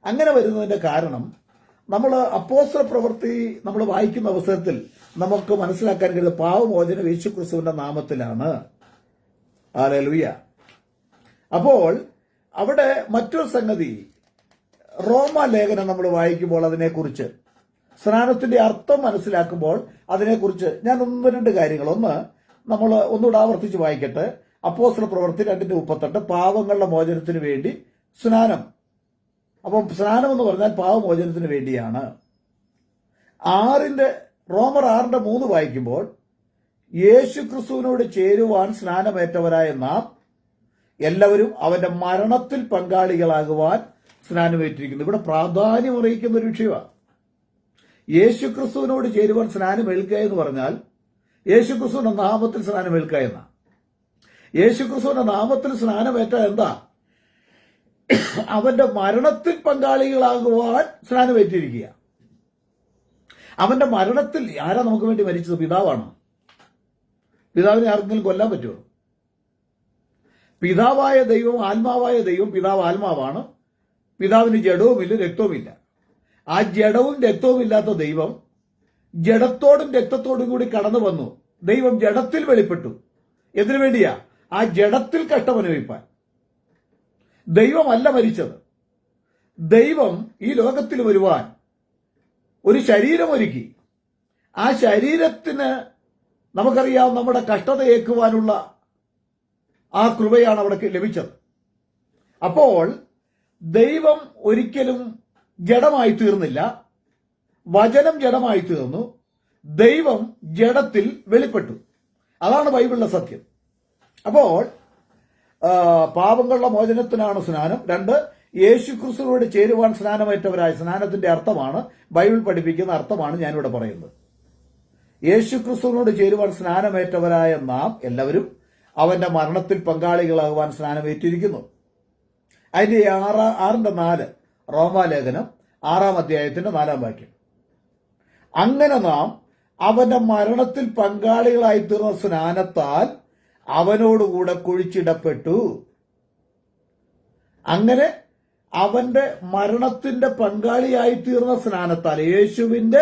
അങ്ങനെ വരുന്നതിന്റെ കാരണം നമ്മൾ അപ്പോസ്തല പ്രവൃത്തി നമ്മൾ വായിക്കുന്ന അവസരത്തിൽ നമുക്ക് മനസ്സിലാക്കാൻ കഴിയുന്നത് പാവമോചനം യേശുക്രിസ്തുവിന്റെ നാമത്തിലാണ്. ഹല്ലേലൂയ. അപ്പോൾ അവിടെ മറ്റൊരു സംഗതി, റോമാലേഖനം നമ്മൾ വായിക്കുമ്പോൾ അതിനെക്കുറിച്ച്, സ്നാനത്തിന്റെ അർത്ഥം മനസ്സിലാക്കുമ്പോൾ അതിനെക്കുറിച്ച് ഞാൻ 1-2 കാര്യങ്ങൾ, നമ്മൾ ഒന്നുകൂടെ ആവർത്തിച്ച് വായിക്കട്ടെ. അപ്പോസ്തല പ്രവൃത്തി 2:38 പാവങ്ങളുടെ മോചനത്തിന് വേണ്ടി സ്നാനം. അപ്പം സ്നാനം എന്ന് പറഞ്ഞാൽ പാവമോചനത്തിന് വേണ്ടിയാണ്. റോമർ 6:3 വായിക്കുമ്പോൾ യേശുക്രിസ്തുവിനോട് ചേരുവാൻ സ്നാനമേറ്റവരായ നാം എല്ലാവരും അവന്റെ മരണത്തിൽ പങ്കാളികളാകുവാൻ സ്നാനമേറ്റിരിക്കുന്നു. ഇവിടെ പ്രാധാന്യം അറിയിക്കുന്ന ഒരു വിഷയമാണ്. യേശുക്രിസ്തുവിനോട് ചേരുവാൻ സ്നാനമേൽക്കുക എന്ന് പറഞ്ഞാൽ യേശുക്രിസ്തുവിന്റെ നാമത്തിൽ സ്നാനമേൽക്കുക എന്ന. യേശുക്രിസ്തുവിന്റെ നാമത്തിൽ സ്നാനമേറ്റ എന്താ? അവന്റെ മരണത്തിൽ പങ്കാളികളാകുവാൻ സ്നാനമേറ്റിരിക്കുക. അവന്റെ മരണത്തിൽ ആരാ നമുക്ക് വേണ്ടി മരിച്ചത്? പിതാവാണ്. പിതാവിനെ ആർക്കെങ്കിലും കൊല്ലാൻ പറ്റുമോ? പിതാവായ ദൈവം, ആത്മാവായ ദൈവം, പിതാവ് ആത്മാവാണ്. പിതാവിന് ജഡവുമില്ല, രക്തവുമില്ല. ആ ജഡവും രക്തവും ഇല്ലാത്ത ദൈവം ജഡത്തോടും രക്തത്തോടും കൂടി കടന്നു വന്നു. ദൈവം ജഡത്തിൽ വെളിപ്പെട്ടു. എന്തിനു വേണ്ടിയാ? ആ ജഡത്തിൽ കഷ്ടമനുഭവിപ്പാൻ. ദൈവമല്ല മരിച്ചത്. ദൈവം ഈ ലോകത്തിൽ വരുവാൻ ഒരു ശരീരം ഒരുക്കി. ആ ശരീരത്തിന് നമുക്കറിയാം നമ്മുടെ കഷ്ടത ഏൽക്കുവാനുള്ള ആ കൃപയാണ് അവിടെ ലഭിച്ചത്. അപ്പോൾ ദൈവം ഒരിക്കലും ജഡമായി തീർന്നില്ല. വചനം ജഡമായി തീർന്നു. ദൈവം ജഡത്തിൽ വെളിപ്പെട്ടു. അതാണ് ബൈബിളിലെ സത്യം. അപ്പോൾ പാപങ്ങളുടെ മോചനത്തിനാണ് സ്നാനം. 2 യേശുക്രിസ്തുവിനോട് ചേരുവാൻ സ്നാനമേറ്റവരായ, സ്നാനത്തിന്റെ അർത്ഥമാണ് ബൈബിൾ പഠിപ്പിക്കുന്ന അർത്ഥമാണ് ഞാനിവിടെ പറയുന്നത്. യേശുക്രിസ്തുവിനോട് ചേരുവാൻ സ്നാനമേറ്റവരായ നാം എല്ലാവരും അവന്റെ മരണത്തിൽ പങ്കാളികളാകുവാൻ സ്നാനമേറ്റിരിക്കുന്നു. അതിന്റെ 6:4 റോമാലേഖനം 6-ാം അധ്യായത്തിന്റെ 4-ാം വാക്യം. അങ്ങനെ നാം അവന്റെ മരണത്തിൽ പങ്കാളികളായി തീർന്ന സ്നാനത്താൽ അവനോടുകൂടെ കുഴിച്ചിടപ്പെട്ടു. അങ്ങനെ അവന്റെ മരണത്തിന്റെ പങ്കാളിയായി തീർന്ന സ്നാനത്താൽ, യേശുവിന്റെ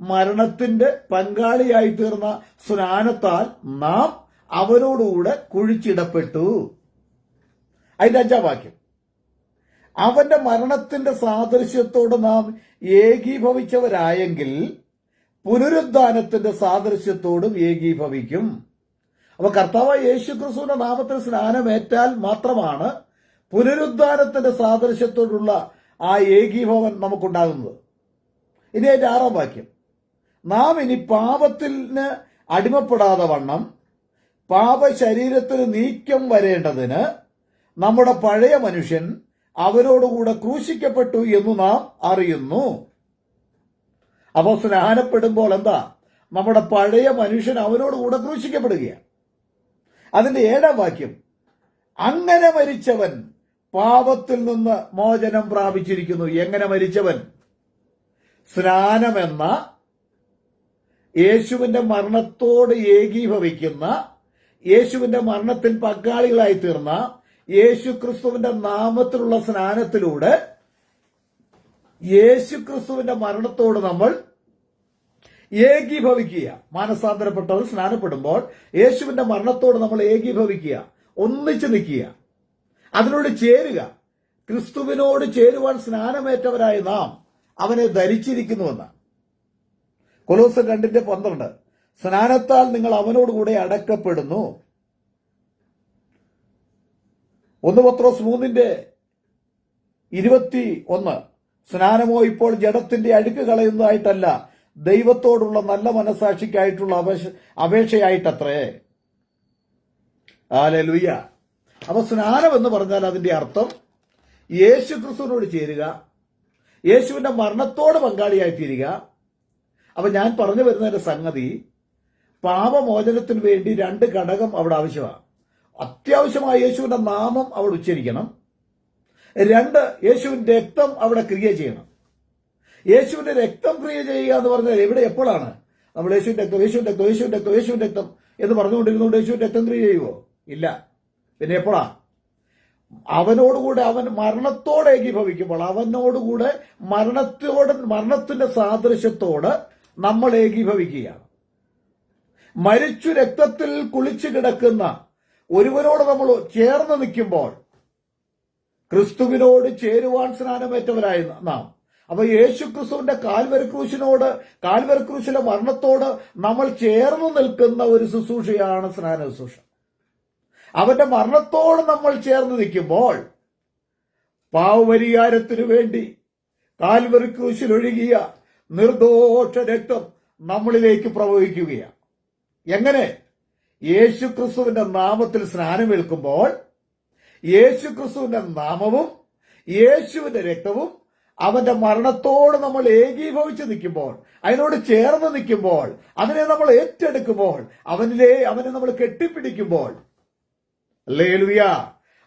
മരണത്തിന്റെ പങ്കാളിയായി തീർന്ന സ്നാനത്താൽ നാം അവനോടുകൂടെ കുഴിച്ചിടപ്പെട്ടു. അതിന്റെ 5-ാം വാക്യം. അവന്റെ മരണത്തിന്റെ സാദൃശ്യത്തോട് നാം ഏകീഭവിച്ചവരായെങ്കിൽ പുനരുദ്ധാനത്തിന്റെ സാദൃശ്യത്തോടും ഏകീഭവിക്കും. അപ്പൊ കർത്താവായ യേശുക്രിസ്തുവിന്റെ നാമത്തിൽ സ്നാനമേറ്റാൽ മാത്രമാണ് പുനരുദ്ധാനത്തിന്റെ സാദൃശ്യത്തോടുള്ള ആ ഏകീഭവൻ നമുക്കുണ്ടാകുന്നത്. ഇനി അതിന്റെ 6-ാം വാക്യം. നാം ഇനി പാപത്തിന് അടിമപ്പെടാതെ വണ്ണം പാപ ശരീരത്തിന് നീക്കം വരേണ്ടതിന് നമ്മുടെ പഴയ മനുഷ്യൻ അവനോടുകൂടെ ക്രൂശിക്കപ്പെട്ടു എന്ന് നാം അറിയുന്നു. അപ്പോൾ സ്നാനപ്പെടുമ്പോൾ എന്താ? നമ്മുടെ പഴയ മനുഷ്യൻ അവനോടുകൂടെ ക്രൂശിക്കപ്പെടുകയാണ്. അതിന്റെ 7-ാം വാക്യം. അങ്ങനെ മരിച്ചവൻ പാപത്തിൽ നിന്ന് മോചനം പ്രാപിച്ചിരിക്കുന്നു. എങ്ങനെ മരിച്ചവൻ? സ്നാനമെന്ന യേശുവിന്റെ മരണത്തോട് ഏകീഭവിക്കുന്ന, യേശുവിന്റെ മരണത്തിൽ പങ്കാളികളായി തീർന്ന യേശുക്രിസ്തുവിന്റെ നാമത്തിലുള്ള സ്നാനത്തിലൂടെ യേശുക്രിസ്തുവിന്റെ മരണത്തോട് നമ്മൾ ഏകീഭവിക്കുക. മാനസാന്തരപ്പെട്ടവർ സ്നാനപ്പെടുമ്പോൾ യേശുവിന്റെ മരണത്തോട് നമ്മൾ ഏകീഭവിക്കുക, ഒന്നിച്ചു നിൽക്കുക. അതിനോട് ചേരുക. ക്രിസ്തുവിനോട് ചേരുവാൻ സ്നാനമേറ്റവരായ നാം അവനെ ധരിച്ചിരിക്കുന്നുവെന്നാണ്. കൊലോസ്യർ 2:12 സ്നാനത്താൽ നിങ്ങൾ അവനോടുകൂടെ അടക്കപ്പെടുന്നു. 1 പത്രോസ് 3:21 സ്നാനമോ ഇപ്പോൾ ജഡത്തിന്റെ അഴുക്ക് കളയുന്നതായിട്ടല്ല, ദൈവത്തോടുള്ള നല്ല മനസാക്ഷിക്കായിട്ടുള്ള അപേക്ഷയായിട്ടത്രേ. ഹല്ലേലൂയ. അപ്പൊ സ്നാനം എന്ന് പറഞ്ഞാൽ അതിന്റെ അർത്ഥം യേശു ക്രിസ്തുവിനോട് ചേരുക, യേശുവിന്റെ മരണത്തോട് പങ്കാളിയായി തീരുക. അപ്പൊ ഞാൻ പറഞ്ഞു വരുന്നതിന്റെ സംഗതി, പാപമോചനത്തിന് വേണ്ടി 2 ഘടകം അവിടെ ആവശ്യമാണ്. അത്യാവശ്യമായ യേശുവിന്റെ നാമം അവിടെ ഉച്ചരിക്കണം. 2, യേശുവിന്റെ രക്തം അവിടെ ക്രിയ ചെയ്യണം. യേശുവിന്റെ രക്തം ക്രിയ ചെയ്യുക എന്ന് പറഞ്ഞാൽ എവിടെ എപ്പോഴാണ്? നമ്മൾ യേശുവിന്റെ രക്തം യേശുവിന്റെ രക്തം യേശുവിന്റെ രക്തം യേശുവിന്റെ രക്തം എന്ന് പറഞ്ഞുകൊണ്ടിരുന്നുകൊണ്ട് യേശുവിന്റെ രക്തം ക്രിയ ചെയ്യുവോ? ഇല്ല. പിന്നെ എപ്പോഴാ? അവനോടുകൂടെ അവൻ മരണത്തോടെ ഏകീഭവിക്കുമ്പോൾ, അവനോടുകൂടെ മരണത്തിന്റെ സാദൃശ്യത്തോട് നമ്മൾ ഏകീഭവിക്കുകയാണ്. മരിച്ചു രക്തത്തിൽ കുളിച്ചു കിടക്കുന്ന ഒരുവനോട് നമ്മൾ ചേർന്ന് നിൽക്കുമ്പോൾ ക്രിസ്തുവിനോട് ചേരുവാൻ സ്നാനമേറ്റവരായ നാം. അപ്പൊ യേശു ക്രിസ്തുവിന്റെ കാൽവരി ക്രൂശിലെ മരണത്തോട് നമ്മൾ ചേർന്ന് നിൽക്കുന്ന ഒരു ശുശ്രൂഷയാണ് സ്നാന ശുശ്രൂഷ. അവന്റെ മരണത്തോട് നമ്മൾ ചേർന്ന് നിൽക്കുമ്പോൾ പാവപരിഹാരത്തിനു വേണ്ടി കാൽവരി ക്രൂശിൽ ഒഴുകിയ നിർദോഷ രക്തം നമ്മളിലേക്ക് പ്രവഹിക്കുകയാണ്. എങ്ങനെ? യേശു ക്രിസ്തുവിന്റെ നാമത്തിൽ സ്നാനമേൽക്കുമ്പോൾ യേശു ക്രിസ്തുവിന്റെ നാമവും യയേശുവിന്റെ രക്തവും അവന്റെ മരണത്തോട് നമ്മൾ ഏകീഭവിച്ച് നിൽക്കുമ്പോൾ, അതിനോട് ചേർന്ന് നിൽക്കുമ്പോൾ, അതിനെ നമ്മൾ ഏറ്റെടുക്കുമ്പോൾ, അവനെ നമ്മൾ കെട്ടിപ്പിടിക്കുമ്പോൾ, ഹല്ലേലൂയ,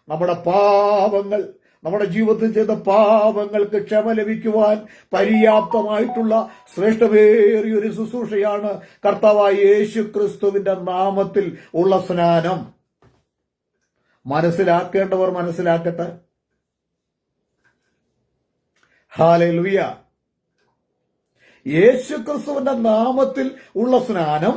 നമ്മുടെ പാപങ്ങൾ, നമ്മുടെ ജീവിതത്തിൽ ചെയ്ത പാപങ്ങൾക്ക് ക്ഷമ ലഭിക്കുവാൻ പര്യാപ്തമായിട്ടുള്ള ശ്രേഷ്ഠമേറിയൊരു ശുശ്രൂഷയാണ് കർത്താവായ യേശു ക്രിസ്തുവിന്റെ നാമത്തിൽ ഉള്ള സ്നാനം. മനസ്സിലാക്കേണ്ടവർ മനസ്സിലാക്കട്ടെ. ഹല്ലേലൂയ. യേശു ക്രിസ്തുവിന്റെ നാമത്തിൽ ഉള്ള സ്നാനം,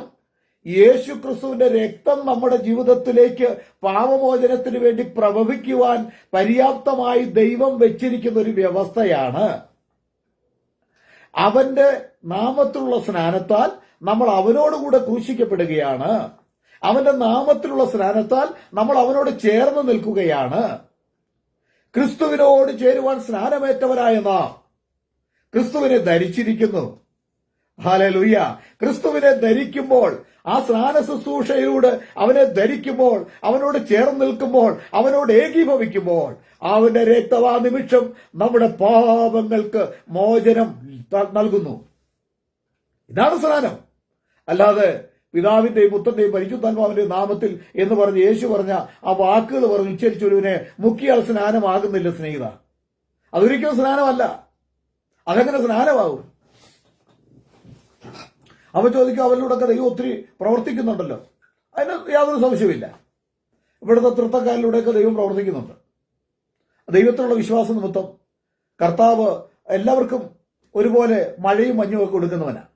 യേശു ക്രിസ്തുവിന്റെ രക്തം നമ്മുടെ ജീവിതത്തിലേക്ക് പാപമോചനത്തിന് വേണ്ടി പ്രവഹിക്കുവാൻ പര്യാപ്തമായി ദൈവം വെച്ചിരിക്കുന്ന ഒരു വ്യവസ്ഥയാണ്. അവന്റെ നാമത്തിലുള്ള സ്നാനത്താൽ നമ്മൾ അവനോടുകൂടെ ക്രൂശിക്കപ്പെടുകയാണ്. അവന്റെ നാമത്തിലുള്ള സ്നാനത്താൽ നമ്മൾ അവനോട് ചേർന്ന് നിൽക്കുകയാണ്. ക്രിസ്തുവിനോട് ചേരുവാൻ സ്നാനമേറ്റവരായ നാം ക്രിസ്തുവിനെ ധരിച്ചിരിക്കുന്നു. ഹല്ലേലൂയ. ക്രിസ്തുവിനെ ധരിക്കുമ്പോൾ, ആ സ്നാന ശുശ്രൂഷയിലൂടെ അവനെ ധരിക്കുമ്പോൾ, അവനോട് ചേർന്ന് നിൽക്കുമ്പോൾ, അവനോട് ഏകീഭവിക്കുമ്പോൾ, അവന്റെ രക്തം ആ നിമിഷം നമ്മുടെ പാപങ്ങൾക്ക് മോചനം നൽകുന്നു. ഇതാണ് സ്നാനം. അല്ലാതെ പിതാവിന്റെയും പുത്രന്റെയും പരിശുദ്ധാത്മാവിന്റെയും നാമത്തിൽ എന്ന് പറഞ്ഞ് യേശു പറഞ്ഞ ആ വാക്കുകൾ പറഞ്ഞ് ഉച്ചരിച്ചൊരുവിനെ മുക്കിയാൽ സ്നാനമാകുന്നില്ല സ്നേഹിത. അതൊരിക്കലും സ്നാനമല്ല. അതെങ്ങനെ സ്നാനമാകും? അവൻ ചോദിക്കും, അവരിലൂടെയൊക്കെ ദൈവം ഒത്തിരി പ്രവർത്തിക്കുന്നുണ്ടല്ലോ. അതിന് യാതൊരു സംശയമില്ല. ഇവിടുത്തെ തൃത്തക്കാരിലൂടെയൊക്കെ ദൈവം പ്രവർത്തിക്കുന്നുണ്ട്. ദൈവത്തിലുള്ള വിശ്വാസം നിമിത്തം കർത്താവ് എല്ലാവർക്കും ഒരുപോലെ മഴയും മഞ്ഞും ഒക്കെ കൊടുക്കുന്നവനാണ്.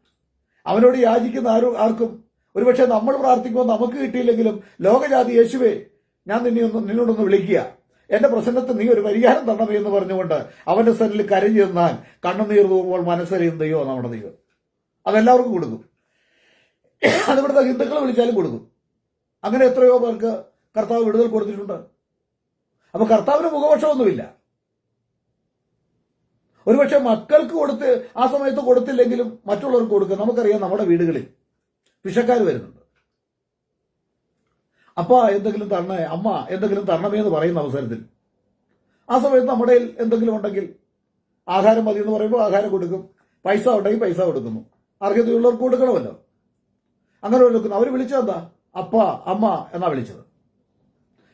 അവനോട് യാചിക്കുന്ന ആർക്കും, ഒരുപക്ഷെ നമ്മൾ പ്രാർത്ഥിക്കുമ്പോൾ നമുക്ക് കിട്ടിയില്ലെങ്കിലും, ലോകജാതി യേശുവേ, ഞാൻ നിന്നോടൊന്ന് വിളിക്കുക, എന്റെ പ്രശ്നത്തിൽ നീ ഒരു പരിഹാരം തരണമേ എന്ന് പറഞ്ഞുകൊണ്ട് അവന്റെ സന്നിധിയിൽ കരഞ്ഞു നിന്നാൽ കണ്ണുനീർ തൂകുമ്പോൾ മനസ്സറിയും ദൈവം നമ്മുടെ ദൈവം. അതെല്ലാവർക്കും കൊടുക്കും. അതിവിടുത്തെ ഹിന്ദുക്കളെ വിളിച്ചാലും കൊടുക്കും. അങ്ങനെ എത്രയോ പേർക്ക് കർത്താവ് വിടുതൽ കൊടുത്തിട്ടുണ്ട്. അപ്പൊ കർത്താവിന് മുഖപക്ഷമൊന്നുമില്ല. ഒരുപക്ഷെ മക്കൾക്ക് കൊടുത്ത് ആ സമയത്ത് കൊടുത്തില്ലെങ്കിലും മറ്റുള്ളവർക്ക് കൊടുക്കുക. നമുക്കറിയാം, നമ്മുടെ വീടുകളിൽ പിശക്കാർ വരുന്നുണ്ട്. അപ്പ എന്തെങ്കിലും തരണേ, അമ്മ എന്തെങ്കിലും തരണമേ എന്ന് പറയുന്ന അവസരത്തിൽ ആ സമയത്ത് നമ്മുടെ എന്തെങ്കിലും ഉണ്ടെങ്കിൽ, ആഹാരം മതി എന്ന് പറയുമ്പോൾ ആഹാരം കൊടുക്കും, പൈസ ഉണ്ടെങ്കിൽ പൈസ കൊടുക്കുന്നു. അർഹതയുള്ളവർക്ക് കൊടുക്കണമല്ലോ. അങ്ങനെ കൊടുക്കുന്നു. അവർ വിളിച്ചതെന്താ? അപ്പ അമ്മ എന്നാ വിളിച്ചത്.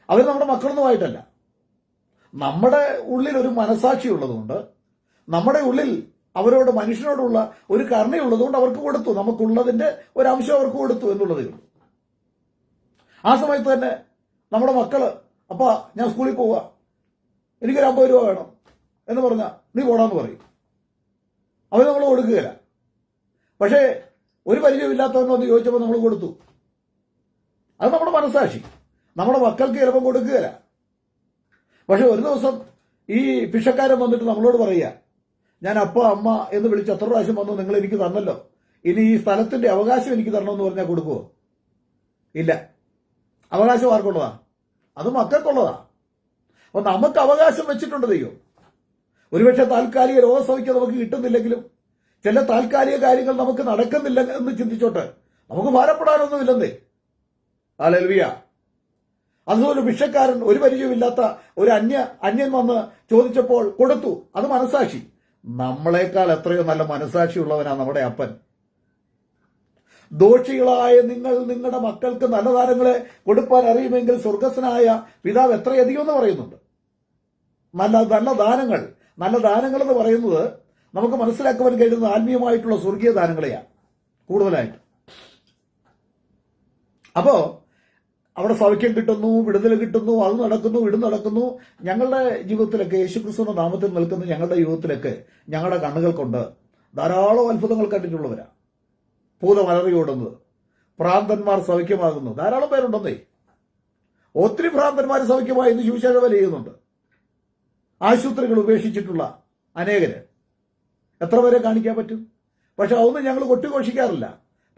അവർ നമ്മുടെ മക്കളൊന്നുമായിട്ടല്ല. നമ്മുടെ ഉള്ളിൽ ഒരു മനസാക്ഷി ഉള്ളതുകൊണ്ട്, നമ്മുടെ ഉള്ളിൽ അവരോട് മനുഷ്യനോടുള്ള ഒരു കരുണയുള്ളതുകൊണ്ട് അവർക്ക് കൊടുത്തു. നമുക്കുള്ളതിന്റെ ഒരംശം അവർക്ക് കൊടുത്തു എന്നുള്ളതേ ഉള്ളൂ. ആ സമയത്ത് തന്നെ നമ്മുടെ മക്കള്, അപ്പ ഞാൻ സ്കൂളിൽ പോവുക, എനിക്കൊരു 50 രൂപ വേണം എന്ന് പറഞ്ഞാൽ നീ പോടാന്ന് പറയും. അവർ നമ്മൾ കൊടുക്കുകയില്ല. പക്ഷേ ഒരു പരിചയമില്ലാത്തവനോ എന്ന് ചോദിച്ചപ്പോൾ നമ്മൾ കൊടുത്തു. അത് നമ്മുടെ മനസാക്ഷി. നമ്മുടെ മക്കൾക്ക് ചിലപ്പം കൊടുക്കുകയില്ല. പക്ഷെ ഒരു ദിവസം ഈ ഭിക്ഷക്കാരൻ വന്നിട്ട് നമ്മളോട് പറയുക, ഞാൻ അപ്പ അമ്മ എന്ന് വിളിച്ച് എത്ര പ്രാവശ്യം വന്നു, നിങ്ങൾ എനിക്ക് തന്നല്ലോ, ഇനി ഈ സ്ഥലത്തിന്റെ അവകാശം എനിക്ക് തരണമെന്ന് പറഞ്ഞാൽ കൊടുക്കുവോ? ഇല്ല. അവകാശം ആർക്കുള്ളതാ? അത് മക്കൾക്കുള്ളതാ. അപ്പൊ നമുക്ക് അവകാശം വെച്ചിട്ടുണ്ട് ദൈവം. ഒരുപക്ഷെ താൽക്കാലിക രോഗസൗഖ്യം നമുക്ക് കിട്ടുന്നില്ലെങ്കിലും ചില താൽക്കാലിക കാര്യങ്ങൾ നമുക്ക് നടക്കുന്നില്ല എന്ന് ചിന്തിച്ചോട്ടെ, നമുക്ക് ഭാരപ്പെടാനൊന്നുമില്ലെന്നേ. ഹല്ലേലൂയ. അതുപോലെ ഭിക്ഷക്കാരൻ, ഒരു പരിചയമില്ലാത്ത ഒരു അന്യൻ വന്ന് ചോദിച്ചപ്പോൾ കൊടുത്തു. അത് മനസാക്ഷി. നമ്മളെക്കാൾ എത്രയോ നല്ല മനസാക്ഷിയുള്ളവനാ നമ്മുടെ അപ്പൻ. ദോഷികളായ നിങ്ങൾ നിങ്ങളുടെ മക്കൾക്ക് നല്ല ദാനങ്ങളെ കൊടുക്കാൻ അറിയുമെങ്കിൽ സ്വർഗസ്വനായ പിതാവ് എത്രയധികം എന്ന് പറയുന്നുണ്ട്. നല്ല ദാനങ്ങൾ എന്ന് പറയുന്നത് നമുക്ക് മനസ്സിലാക്കുവാൻ കഴിയുന്ന ആത്മീയമായിട്ടുള്ള സ്വർഗീയ ദാനങ്ങളെയാണ് കൂടുതലായിട്ട്. അപ്പോ അവിടെ സൗഖ്യം കിട്ടുന്നു, വിടുതൽ കിട്ടുന്നു, അത് നടക്കുന്നു, ഇട് നടക്കുന്നു. ഞങ്ങളുടെ ജീവിതത്തിലൊക്കെ യേശുക്രിസ്തുവിന്റെ നാമത്തിൽ നിൽക്കുന്ന ഞങ്ങളുടെ ജീവിതത്തിലൊക്കെ ഞങ്ങളുടെ കണ്ണുകൾ കൊണ്ട് ധാരാളം അത്ഭുതങ്ങൾ കണ്ടിട്ടുള്ളവരാ. ഭൂതം അലറിയോടുന്നത്, ഭ്രാന്തന്മാർ സൗഖ്യമാകുന്നു, ധാരാളം പേരുണ്ടെന്നേ. ഒത്തിരി ഭ്രാന്തന്മാർ സൗഖ്യമായി ഇന്ന് സുവിശേഷ വേല ചെയ്യുന്നുണ്ട്. ആശുപത്രികൾ ഉപേക്ഷിച്ചിട്ടുള്ള അനേകര്, എത്ര പേരെ കാണിക്കാൻ പറ്റും? പക്ഷെ അതൊന്നും ഞങ്ങൾ കൊട്ടിഘോഷിക്കാറില്ല,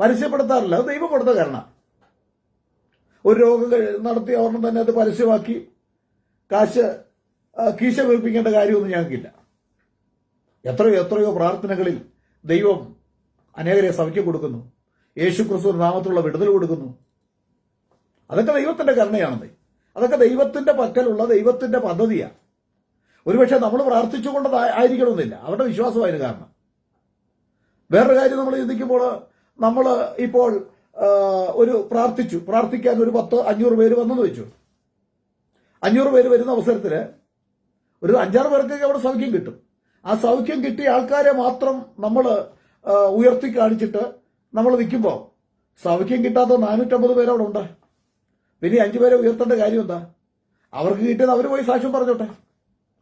പരസ്യപ്പെടുത്താറില്ല. അത് ദൈവം കൊടുത്ത കാരണം. ഒരു രോഗം നടത്തിയ ഓർമ്മ തന്നെ അത് പരസ്യമാക്കി കീശ വീർപ്പിക്കേണ്ട കാര്യമൊന്നും ഞങ്ങൾക്കില്ല. എത്രയോ പ്രാർത്ഥനകളിൽ ദൈവം അനേകരെ സൗഖ്യം കൊടുക്കുന്നു, യേശു ക്രിസ്തു നാമത്തിലുള്ള വിടുതൽ കൊടുക്കുന്നു. അതൊക്കെ ദൈവത്തിന്റെ കരുണയാണെന്നേ. അതൊക്കെ ദൈവത്തിന്റെ പക്കലുള്ള ദൈവത്തിന്റെ പദ്ധതിയാണ്. ഒരുപക്ഷെ നമ്മൾ പ്രാർത്ഥിച്ചുകൊണ്ട് ആയിരിക്കണമെന്നില്ല, അവരുടെ വിശ്വാസമായിരുന്നു കാരണം. വേറൊരു കാര്യം നമ്മൾ ചിന്തിക്കുമ്പോൾ, നമ്മൾ ഇപ്പോൾ ഒരു പ്രാർത്ഥിക്കാൻ ഒരു 500 പേര് വന്നെന്ന് വെച്ചു. 500 പേര് വരുന്ന അവസരത്തിൽ ഒരു 5-6 പേർക്കൊക്കെ അവിടെ സൗഖ്യം കിട്ടും. ആ സൗഖ്യം കിട്ടിയ ആൾക്കാരെ മാത്രം നമ്മൾ ഉയർത്തി കാണിച്ചിട്ട് നമ്മൾ നിൽക്കുമ്പോൾ സൗഖ്യം കിട്ടാത്ത 450 പേര് അവിടെ ഉണ്ട്. പിന്നെ 5 പേരെ ഉയർത്തേണ്ട കാര്യം എന്താ? അവർക്ക് കിട്ടിയത് അവർ പോയി സാക്ഷ്യം പറഞ്ഞോട്ടെ,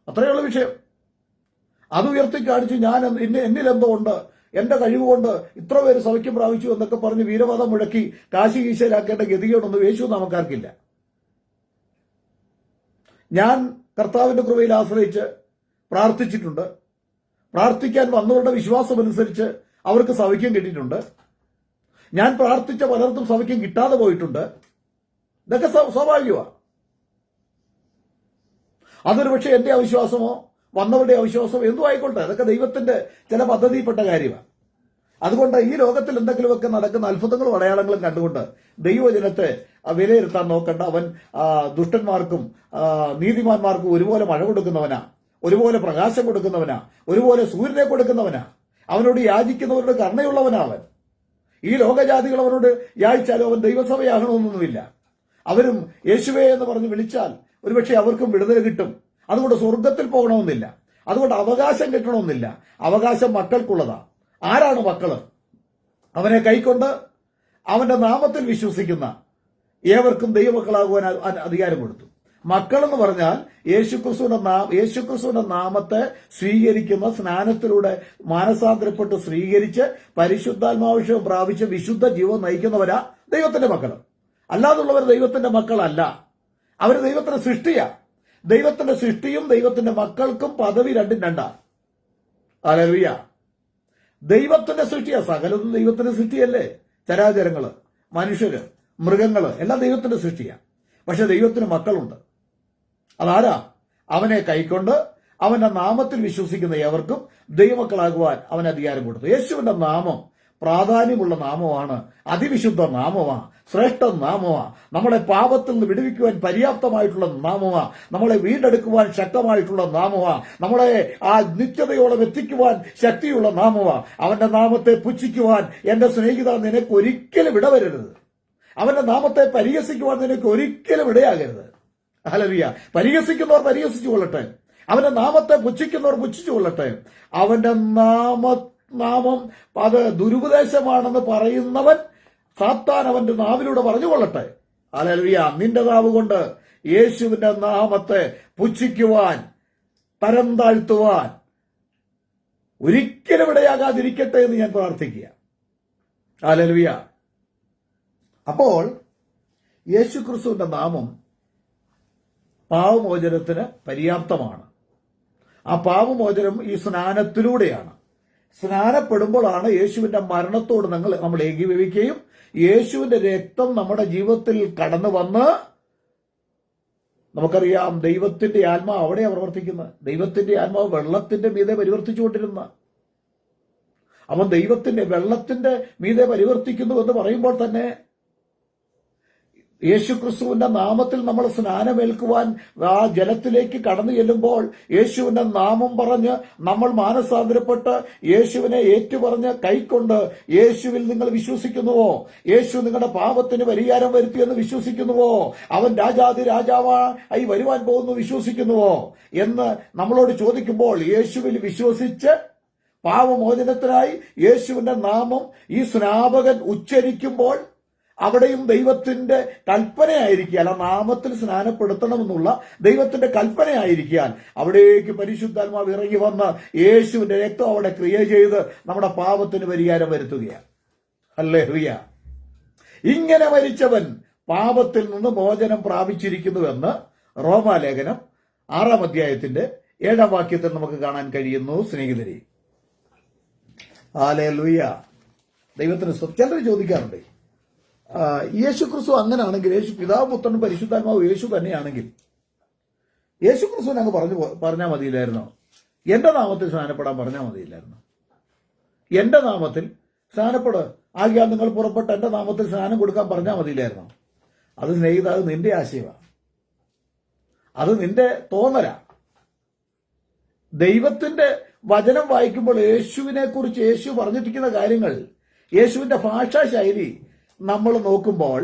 അത്രയുള്ള വിഷയം. അത് ഉയർത്തി കാണിച്ചു, ഞാൻ എന്നിലെന്തോ ഉണ്ട്, എന്റെ കഴിവുകൊണ്ട് ഇത്ര പേര് സൗഖ്യം പ്രാപിച്ചു എന്നൊക്കെ പറഞ്ഞ് വീരവാദം മുഴക്കി കാശി കീശയിലാക്കേണ്ട ഗതികേടൊന്നും യേശു നമുക്കാർക്കില്ല. ഞാൻ കർത്താവിന്റെ കൃപയിൽ ആശ്രയിച്ച് പ്രാർത്ഥിച്ചിട്ടുണ്ട്. പ്രാർത്ഥിക്കാൻ വന്നവരുടെ വിശ്വാസമനുസരിച്ച് അവർക്ക് സൗഖ്യം കിട്ടിയിട്ടുണ്ട്. ഞാൻ പ്രാർത്ഥിച്ച പലർക്കും സൗഖ്യം കിട്ടാതെ പോയിട്ടുണ്ട്. ഇതൊക്കെ സ്വാഭാവികമാണ്. അതൊരു പക്ഷേ എന്റെ അവിശ്വാസമോ വന്നവരുടെ അവിശ്വാസം എന്തു ആയിക്കോട്ടെ, അതൊക്കെ ദൈവത്തിന്റെ ചില പദ്ധതിയിൽപ്പെട്ട കാര്യമാണ്. അതുകൊണ്ട് ഈ ലോകത്തിൽ എന്തെങ്കിലുമൊക്കെ നടക്കുന്ന അത്ഭുതങ്ങളും അടയാളങ്ങളും കണ്ടുകൊണ്ട് ദൈവജനത്തെ വിലയിരുത്താൻ നോക്കണ്ട. അവൻ ദുഷ്ടന്മാർക്കും നീതിമാന്മാർക്കും ഒരുപോലെ മഴ കൊടുക്കുന്നവനാ, ഒരുപോലെ പ്രകാശം കൊടുക്കുന്നവനാ, ഒരുപോലെ സൂര്യനെ കൊടുക്കുന്നവനാ. അവനോട് യാചിക്കുന്നവരുടെ കരുണയുള്ളവനാ അവൻ. ഈ ലോകജാതികൾ അവനോട് യാചിച്ചാലും അവൻ ദൈവസഭയാകണമെന്നൊന്നുമില്ല. അവരും യേശുവേ എന്ന് പറഞ്ഞ് വിളിച്ചാൽ ഒരുപക്ഷെ അവർക്കും വിടുതൽ കിട്ടും. അതുകൊണ്ട് സ്വർഗത്തിൽ പോകണമെന്നില്ല, അതുകൊണ്ട് അവകാശം കിട്ടണമെന്നില്ല. അവകാശം മക്കൾക്കുള്ളതാ. ആരാണ് മക്കള്? അവനെ കൈക്കൊണ്ട് അവന്റെ നാമത്തിൽ വിശ്വസിക്കുന്ന ഏവർക്കും ദൈവമക്കളാകുവാൻ അധികാരം കൊടുത്തു. മക്കളെന്ന് പറഞ്ഞാൽ യേശുക്രിസ്തുവിന്റെ നാമത്തെ സ്വീകരിക്കുന്ന, സ്നാനത്തിലൂടെ മാനസാന്തരപ്പെട്ട് സ്വീകരിച്ച് പരിശുദ്ധാത്മാവിഷയം പ്രാപിച്ച് വിശുദ്ധ ജീവൻ നയിക്കുന്നവരാ ദൈവത്തിന്റെ മക്കൾ. അല്ലാതുള്ളവർ ദൈവത്തിന്റെ മക്കളല്ല. അവര് ദൈവത്തിന്റെ സൃഷ്ടിയാ. ദൈവത്തിന്റെ സൃഷ്ടിയും ദൈവത്തിന്റെ മക്കൾക്കും പദവി രണ്ടും രണ്ടാ. ഹല്ലേലൂയ. ദൈവത്തിന്റെ സൃഷ്ടിയാ. സകലതും ദൈവത്തിന്റെ സൃഷ്ടിയല്ലേ. ചരാചരങ്ങള്, മനുഷ്യര്, മൃഗങ്ങള് എല്ലാം ദൈവത്തിന്റെ സൃഷ്ടിയാ. പക്ഷെ ദൈവത്തിന് മക്കളുണ്ട്. അതാരാ? അവനെ കൈക്കൊണ്ട് അവന്റെ നാമത്തിൽ വിശ്വസിക്കുന്ന ഏവർക്കും ദൈവമക്കളാകുവാൻ അവൻ അധികാരം കൊടുത്തു. യേശുവിന്റെ നാമം പ്രാധാന്യമുള്ള നാമമാണ്, അതിവിശുദ്ധ നാമമാണ്, ശ്രേഷ്ഠ നാമമാണ്. നമ്മളെ പാപത്തിൽ നിന്ന് വിടുവിക്കുവാൻ പര്യാപ്തമായിട്ടുള്ള നാമമാണ്, നമ്മളെ വീണ്ടെടുക്കുവാൻ ശക്തമായിട്ടുള്ള നാമമാണ്, നമ്മളെ ആ നിത്യതയോളം എത്തിക്കുവാൻ ശക്തിയുള്ള നാമമാണ്. അവന്റെ നാമത്തെ പുച്ഛിക്കുവാൻ എന്റെ സ്നേഹിത നിനക്ക് ഒരിക്കലും ഇടവരരുത്. അവന്റെ നാമത്തെ പരിഹസിക്കുവാൻ നിനക്ക് ഒരിക്കലും ഇടയാകരുത്. ഹല്ലേലൂയ. പരിഹസിക്കുന്നവർ പരിഹസിച്ചു കൊള്ളട്ടെ, അവന്റെ നാമത്തെ പുച്ഛിക്കുന്നവർ പുച്ഛിച്ചു കൊള്ളട്ടെ. അവന്റെ നാമം അത് ദുരുപദേശമാണെന്ന് പറയുന്നവൻ സാത്താൻ അവന്റെ നാവിലൂടെ പറഞ്ഞുകൊള്ളട്ടെ. ഹല്ലേലൂയ. നിന്റെ നാവ് കൊണ്ട് യേശുവിന്റെ നാമത്തെ പുച്ഛിക്കുവാൻ, തരം താഴ്ത്തുവാൻ ഒരിക്കലും ഇടയാകാതിരിക്കട്ടെ എന്ന് ഞാൻ പ്രാർത്ഥിക്കുക. ഹല്ലേലൂയ. അപ്പോൾ യേശുക്രിസ്തുവിന്റെ നാമം പാപമോചനത്തിന് പര്യാപ്തമാണ്. ആ പാപമോചനം ഈ സ്നാനത്തിലൂടെയാണ്. സ്നാനപ്പെടുമ്പോഴാണ് യേശുവിന്റെ മരണത്തോട് നമ്മൾ ഏകീഭവിക്കുകയും യേശുവിന്റെ രക്തം നമ്മുടെ ജീവിതത്തിൽ കടന്നു വന്ന്, നമുക്കറിയാം ദൈവത്തിന്റെ ആത്മാവ് അവിടെയാണ് പ്രവർത്തിക്കുന്നത്. ദൈവത്തിന്റെ ആത്മാവ് വെള്ളത്തിന്റെ മീതെ പരിവർത്തിച്ചുകൊണ്ടിരുന്ന, അവൻ ദൈവത്തിന്റെ വെള്ളത്തിന്റെ മീതെ പരിവർത്തിക്കുന്നു എന്ന് പറയുമ്പോൾ തന്നെ യേശുക്രിസ്തുവിന്റെ നാമത്തിൽ നമ്മൾ സ്നാനമേൽക്കുവാൻ ആ ജലത്തിലേക്ക് കടന്നു ചെല്ലുമ്പോൾ യേശുവിന്റെ നാമം പറഞ്ഞ് നമ്മൾ മാനസാന്തരപ്പെട്ട് യേശുവിനെ ഏറ്റുപറഞ്ഞ് കൈക്കൊണ്ട് യേശുവിൽ നിങ്ങൾ വിശ്വസിക്കുന്നുവോ, യേശു നിങ്ങളുടെ പാപത്തിന് പരിഹാരം വരുത്തിയെന്ന് വിശ്വസിക്കുന്നുവോ, അവൻ രാജാതി രാജാവായി വരുവാൻ പോകുന്നു വിശ്വസിക്കുന്നുവോ എന്ന് നമ്മളോട് ചോദിക്കുമ്പോൾ യേശുവിൽ വിശ്വസിച്ച് പാപമോചനത്തിനായി യേശുവിന്റെ നാമം ഈ സ്നാപകൻ ഉച്ചരിക്കുമ്പോൾ അവിടെയും ദൈവത്തിന്റെ കൽപ്പനയായിരിക്കാൻ, ആ നാമത്തിൽ സ്നാനപ്പെടുത്തണമെന്നുള്ള ദൈവത്തിന്റെ കൽപ്പനയായിരിക്കാൻ അവിടേക്ക് പരിശുദ്ധാത്മാവ് ഇറങ്ങി വന്ന് യേശുവിന്റെ രക്തം അവിടെ ക്രിയ ചെയ്ത് നമ്മുടെ പാപത്തിന് പരിഹാരം വരുത്തുകയാണ്. ഹല്ലേലൂയ. ഇങ്ങനെ മരിച്ചവൻ പാപത്തിൽ നിന്ന് മോചനം പ്രാപിച്ചിരിക്കുന്നുവെന്ന് റോമാലേഖനം 6-ാം അധ്യായത്തിന്റെ 7-ാം വാക്യത്തിൽ നമുക്ക് കാണാൻ കഴിയുന്നു. സ്നേഹിതരെ, ഹല്ലേലൂയ. ദൈവത്തിന് ചിലർ ചോദിക്കാറുണ്ട്, യേശു ക്രിസ്തു അങ്ങനെയാണെങ്കിൽ, യേശു പിതാവ് പുത്രനും പരിശുദ്ധാത്മാവ് യേശു തന്നെയാണെങ്കിൽ യേശു ക്രിസ്തുവിനെ അങ്ങ് പറഞ്ഞാൽ മതിയില്ലായിരുന്നോ? എന്റെ നാമത്തിൽ സ്നാനപ്പെടാൻ പറഞ്ഞാൽ മതിയില്ലായിരുന്നോ? എന്റെ നാമത്തിൽ സ്നാനപ്പെട്, ആകിയാൽ നിങ്ങൾ പുറപ്പെട്ട് എന്റെ നാമത്തിൽ സ്നാനം കൊടുക്കാൻ പറഞ്ഞാൽ മതിയില്ലായിരുന്നോ? അത് സ്നേഹിത, അത് നിന്റെ ആശയമാണ്, അത് നിന്റെ തോന്നലാ. ദൈവത്തിന്റെ വചനം വായിക്കുമ്പോൾ യേശുവിനെ കുറിച്ച് യേശു പറഞ്ഞിരിക്കുന്ന കാര്യങ്ങൾ, യേശുവിന്റെ ഭാഷാ ശൈലി നമ്മൾ നോക്കുമ്പോൾ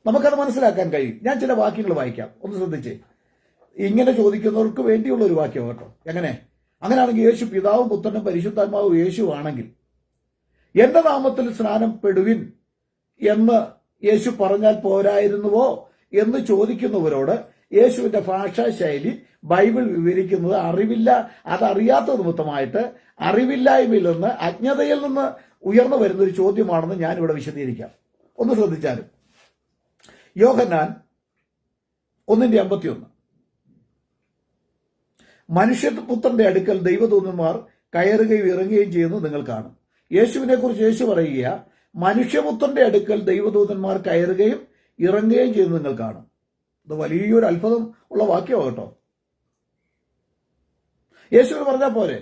നമുക്കത് മനസ്സിലാക്കാൻ കഴിയും. ഞാൻ ചില വാക്യങ്ങൾ വായിക്കാം, ഒന്ന് ശ്രദ്ധിച്ചേ. ഇങ്ങനെ ചോദിക്കുന്നവർക്ക് വേണ്ടിയുള്ള ഒരു വാക്യം കേട്ടോ. അങ്ങനെയാണെങ്കിൽ യേശു പിതാവും പുത്രനും പരിശുദ്ധാത്മാവും യേശു ആണെങ്കിൽ എന്റെ നാമത്തിൽ സ്നാനപ്പെടുവിൻ എന്ന് യേശു പറഞ്ഞാൽ പോരായിരുന്നുവോ എന്ന് ചോദിക്കുന്നവരോട് യേശുവിന്റെ ഭാഷാ ശൈലി ബൈബിൾ വിവരിക്കുന്നത് അതറിയാത്ത നിമിത്തമായിട്ട് അറിവില്ലായ്മയിൽ നിന്ന്, അജ്ഞതയിൽ നിന്ന് ഉയർന്നു വരുന്നൊരു ചോദ്യമാണെന്ന് ഞാനിവിടെ വിശദീകരിക്കാം. ഒന്ന് ശ്രദ്ധിച്ചാലും, യോഹന്നാൻ 1:51, മനുഷ്യപുത്രന്റെ അടുക്കൽ ദൈവദൂതന്മാർ കയറുകയും ഇറങ്ങുകയും ചെയ്യുന്നത് നിങ്ങൾ കാണും. യേശുവിനെ കുറിച്ച് യേശു പറയുക, മനുഷ്യപുത്രന്റെ അടുക്കൽ ദൈവദൂതന്മാർ കയറുകയും ഇറങ്ങുകയും ചെയ്യുന്നത് നിങ്ങൾ കാണും. ഇത് വലിയൊരു അത്ഭുതം ഉള്ള വാക്യമാണ് കേട്ടോ. യേശുവിന് പറഞ്ഞാൽ പോരെ,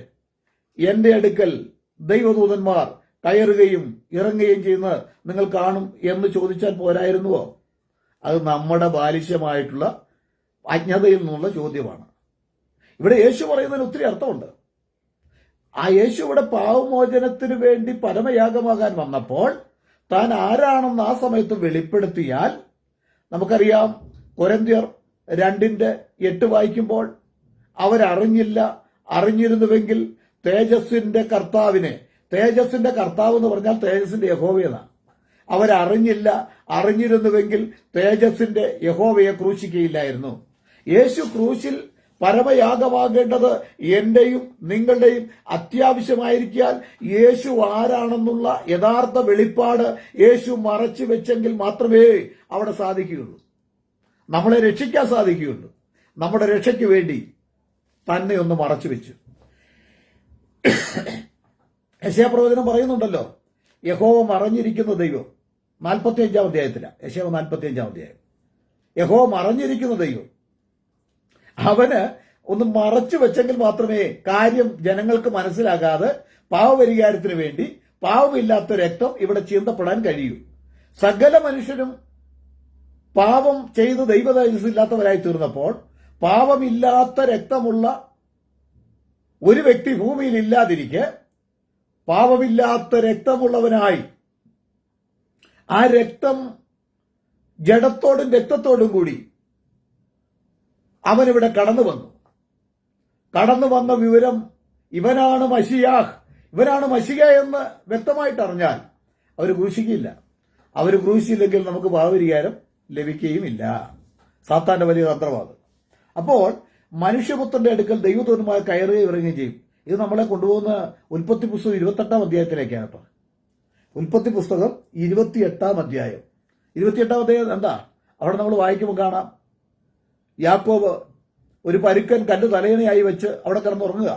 എന്റെ അടുക്കൽ ദൈവദൂതന്മാർ കയറുകയും ഇറങ്ങുകയും ചെയ്യുന്നത് നിങ്ങൾ കാണും എന്ന് ചോദിച്ചാൽ പോരായിരുന്നുവോ? അത് നമ്മുടെ ബാലിശ്യമായിട്ടുള്ള അജ്ഞതയിൽ നിന്നുള്ള ചോദ്യമാണ്. ഇവിടെ യേശു പറയുന്നതിന് ഒത്തിരി അർത്ഥമുണ്ട്. ആ യേശു ഇവിടെ പാവമോചനത്തിന് വേണ്ടി പരമയാഗമാകാൻ വന്നപ്പോൾ താൻ ആരാണെന്ന് ആ സമയത്ത് വെളിപ്പെടുത്തിയാൽ, നമുക്കറിയാം കൊരിന്ത്യർ 2:8 വായിക്കുമ്പോൾ അവരറിഞ്ഞില്ല, അറിഞ്ഞിരുന്നുവെങ്കിൽ തേജസ്സിന്റെ കർത്താവിനെ, തേജസ്സിന്റെ കർത്താവ് എന്ന് പറഞ്ഞാൽ തേജസ്സിന്റെ യഹോവയെന്നാണ്. അവരറിഞ്ഞില്ല, അറിഞ്ഞിരുന്നുവെങ്കിൽ തേജസ്സിന്റെ യഹോവയെ ക്രൂശിക്കുകയില്ലായിരുന്നു. യേശു ക്രൂശിൽ പരമയാഗമാകേണ്ടത് എന്റെയും നിങ്ങളുടെയും അത്യാവശ്യമായിരിക്കാൻ യേശു ആരാണെന്നുള്ള യഥാർത്ഥ വെളിപ്പാട് യേശു മറച്ചു വെച്ചെങ്കിൽ മാത്രമേ അവിടെ സാധിക്കുകയുള്ളൂ, നമ്മളെ രക്ഷിക്കാൻ സാധിക്കുകയുള്ളൂ. നമ്മുടെ രക്ഷയ്ക്ക് വേണ്ടി തന്നെ ഒന്ന് മറച്ചു വെച്ചു. യെശയ്യാപ്രവചനം പറയുന്നുണ്ടല്ലോ, യഹോവ മറഞ്ഞിരിക്കുന്ന ദൈവം. 45-ാം അധ്യായത്തിലാണ്, യെശയ്യാവ് 45-ാം അധ്യായം. യഹോവ മറഞ്ഞിരിക്കുന്ന ദൈവം, അവന് ഒന്ന് മറച്ചു വെച്ചെങ്കിൽ മാത്രമേ കാര്യം ജനങ്ങൾക്ക് മനസ്സിലാകാതെ പാവപരിഹാരത്തിന് വേണ്ടി പാവമില്ലാത്ത രക്തം ഇവിടെ ചിന്തപ്പെടാൻ കഴിയൂ. സകല മനുഷ്യരും പാപം ചെയ്ത് ദൈവതേജസ്സില്ലാത്തവരായി തീർന്നപ്പോൾ പാപമില്ലാത്ത രക്തമുള്ള ഒരു വ്യക്തി ഭൂമിയിൽ ഇല്ലാതിരിക്കെ പാപമില്ലാത്ത രക്തമുള്ളവനായി ആ രക്തം ജഡത്തോടും രക്തത്തോടും കൂടി അവനിവിടെ കടന്നു വന്ന വിവരം ഇവനാണ് മശിയാഹ്, ഇവനാണ് മശിഹ എന്ന് വ്യക്തമായിട്ട് അറിഞ്ഞാൽ അവർ ക്രൂശിക്കില്ല. അവർ ക്രൂശിച്ചില്ലെങ്കിൽ നമുക്ക് പാപപരിഹാരം ലഭിക്കുകയുമില്ല. സാത്താന്റെ വലിയ തന്ത്രവാദം. അപ്പോൾ മനുഷ്യപുത്രന്റെ അടുക്കൽ ദൈവദൂതന്മാർ കയറുകയും ഇറങ്ങുകയും ചെയ്യും. ഇത് നമ്മളെ കൊണ്ടുപോകുന്ന ഉൽപ്പത്തി പുസ്തകം 28-ാം അധ്യായത്തിലേക്കാണ് കേട്ടോ. ഉൽപ്പത്തി പുസ്തകം 28-ാം അധ്യായം. 28-ാം അധ്യായം എന്താ? അവിടെ നമ്മൾ വായിക്കുമ്പോൾ കാണാം, യാക്കോബ് ഒരു പരുക്കൻ കല്ല് തലയണയായി വെച്ച് അവിടെ കിടന്നുറങ്ങുക.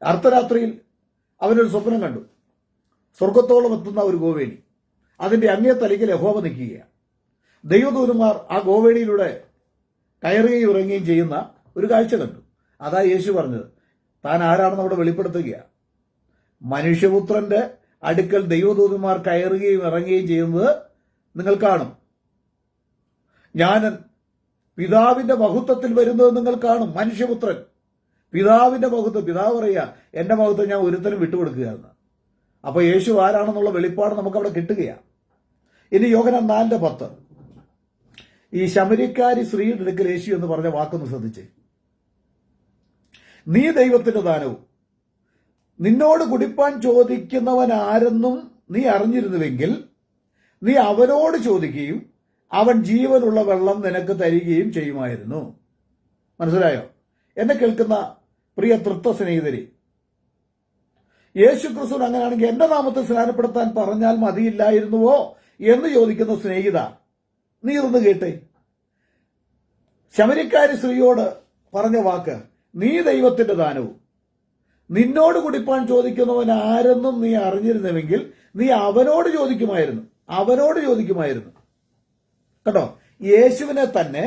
അർദ്ധരാത്രിയിൽ അവനൊരു സ്വപ്നം കണ്ടു. സ്വർഗത്തോളം എത്തുന്ന ഒരു ഗോവേണി, അതിന്റെ അങ്ങേ തലയ്ക്ക് യഹോവ നിൽക്കുകയാണ്. ദൈവദൂതന്മാർ ആ ഗോവേണിയിലൂടെ കയറുകയും ഇറങ്ങുകയും ചെയ്യുന്ന ഒരു കാഴ്ച കണ്ടു. അതാ യേശു പറഞ്ഞത്, താൻ ആരാണെന്ന് അവിടെ വെളിപ്പെടുത്തുകയാണ്. മനുഷ്യപുത്രന്റെ അടുക്കൽ ദൈവദൂതന്മാർ കയറുകയും ഇറങ്ങുകയും ചെയ്യുന്നത് നിങ്ങൾ കാണും. ഞാൻ പിതാവിന്റെ മഹത്വത്തിൽ വരുന്നത് നിങ്ങൾ കാണും. മനുഷ്യപുത്രൻ പിതാവിന്റെ മഹത്വം, പിതാവ് പറയുക എന്റെ മഹത്വം ഞാൻ ഒരുത്തനും വിട്ടുകൊടുക്കുകയാണ്. അപ്പൊ യേശു ആരാണെന്നുള്ള വെളിപ്പാട് നമുക്ക് അവിടെ കിട്ടുകയാണ്. ഇനി യോഹന്നാൻ 4:10, ഈ ശമരിക്കാരി സ്ത്രീയുടെ അടുക്കൽ യേശു എന്ന് പറഞ്ഞ വാക്കൊന്ന് ശ്രദ്ധിച്ചേ. നീ ദൈവത്തിന്റെ ദാനവും നിന്നോട് കുടിപ്പാൻ ചോദിക്കുന്നവൻ ആരെന്നും നീ അറിഞ്ഞിരുന്നുവെങ്കിൽ നീ അവനോട് ചോദിക്കുകയും അവൻ ജീവനുള്ള വെള്ളം നിനക്ക് തരികയും ചെയ്യുമായിരുന്നു. മനസ്സിലായോ? എന്നെ കേൾക്കുന്ന പ്രിയ തൃത്വ സ്നേഹിതരെ, യേശു ക്രിസ്തു അങ്ങനെയാണെങ്കിൽ എന്റെ നാമത്തെ സ്നാനപ്പെടുത്താൻ പറഞ്ഞാൽ മതിയില്ലായിരുന്നുവോ എന്ന് ചോദിക്കുന്ന സ്നേഹിത, നീ ഇതൊന്ന് കേട്ടേ. ശമരിക്കാരി സ്ത്രീയോട് പറഞ്ഞ വാക്ക്, നീ ദൈവത്തിന്റെ ദാനവും നിന്നോട് കുടിപ്പാൻ ചോദിക്കുന്നവൻ ആരെന്നും നീ അറിഞ്ഞിരുന്നുവെങ്കിൽ നീ അവനോട് ചോദിക്കുമായിരുന്നു. കേട്ടോ, യേശുവിനെ തന്നെ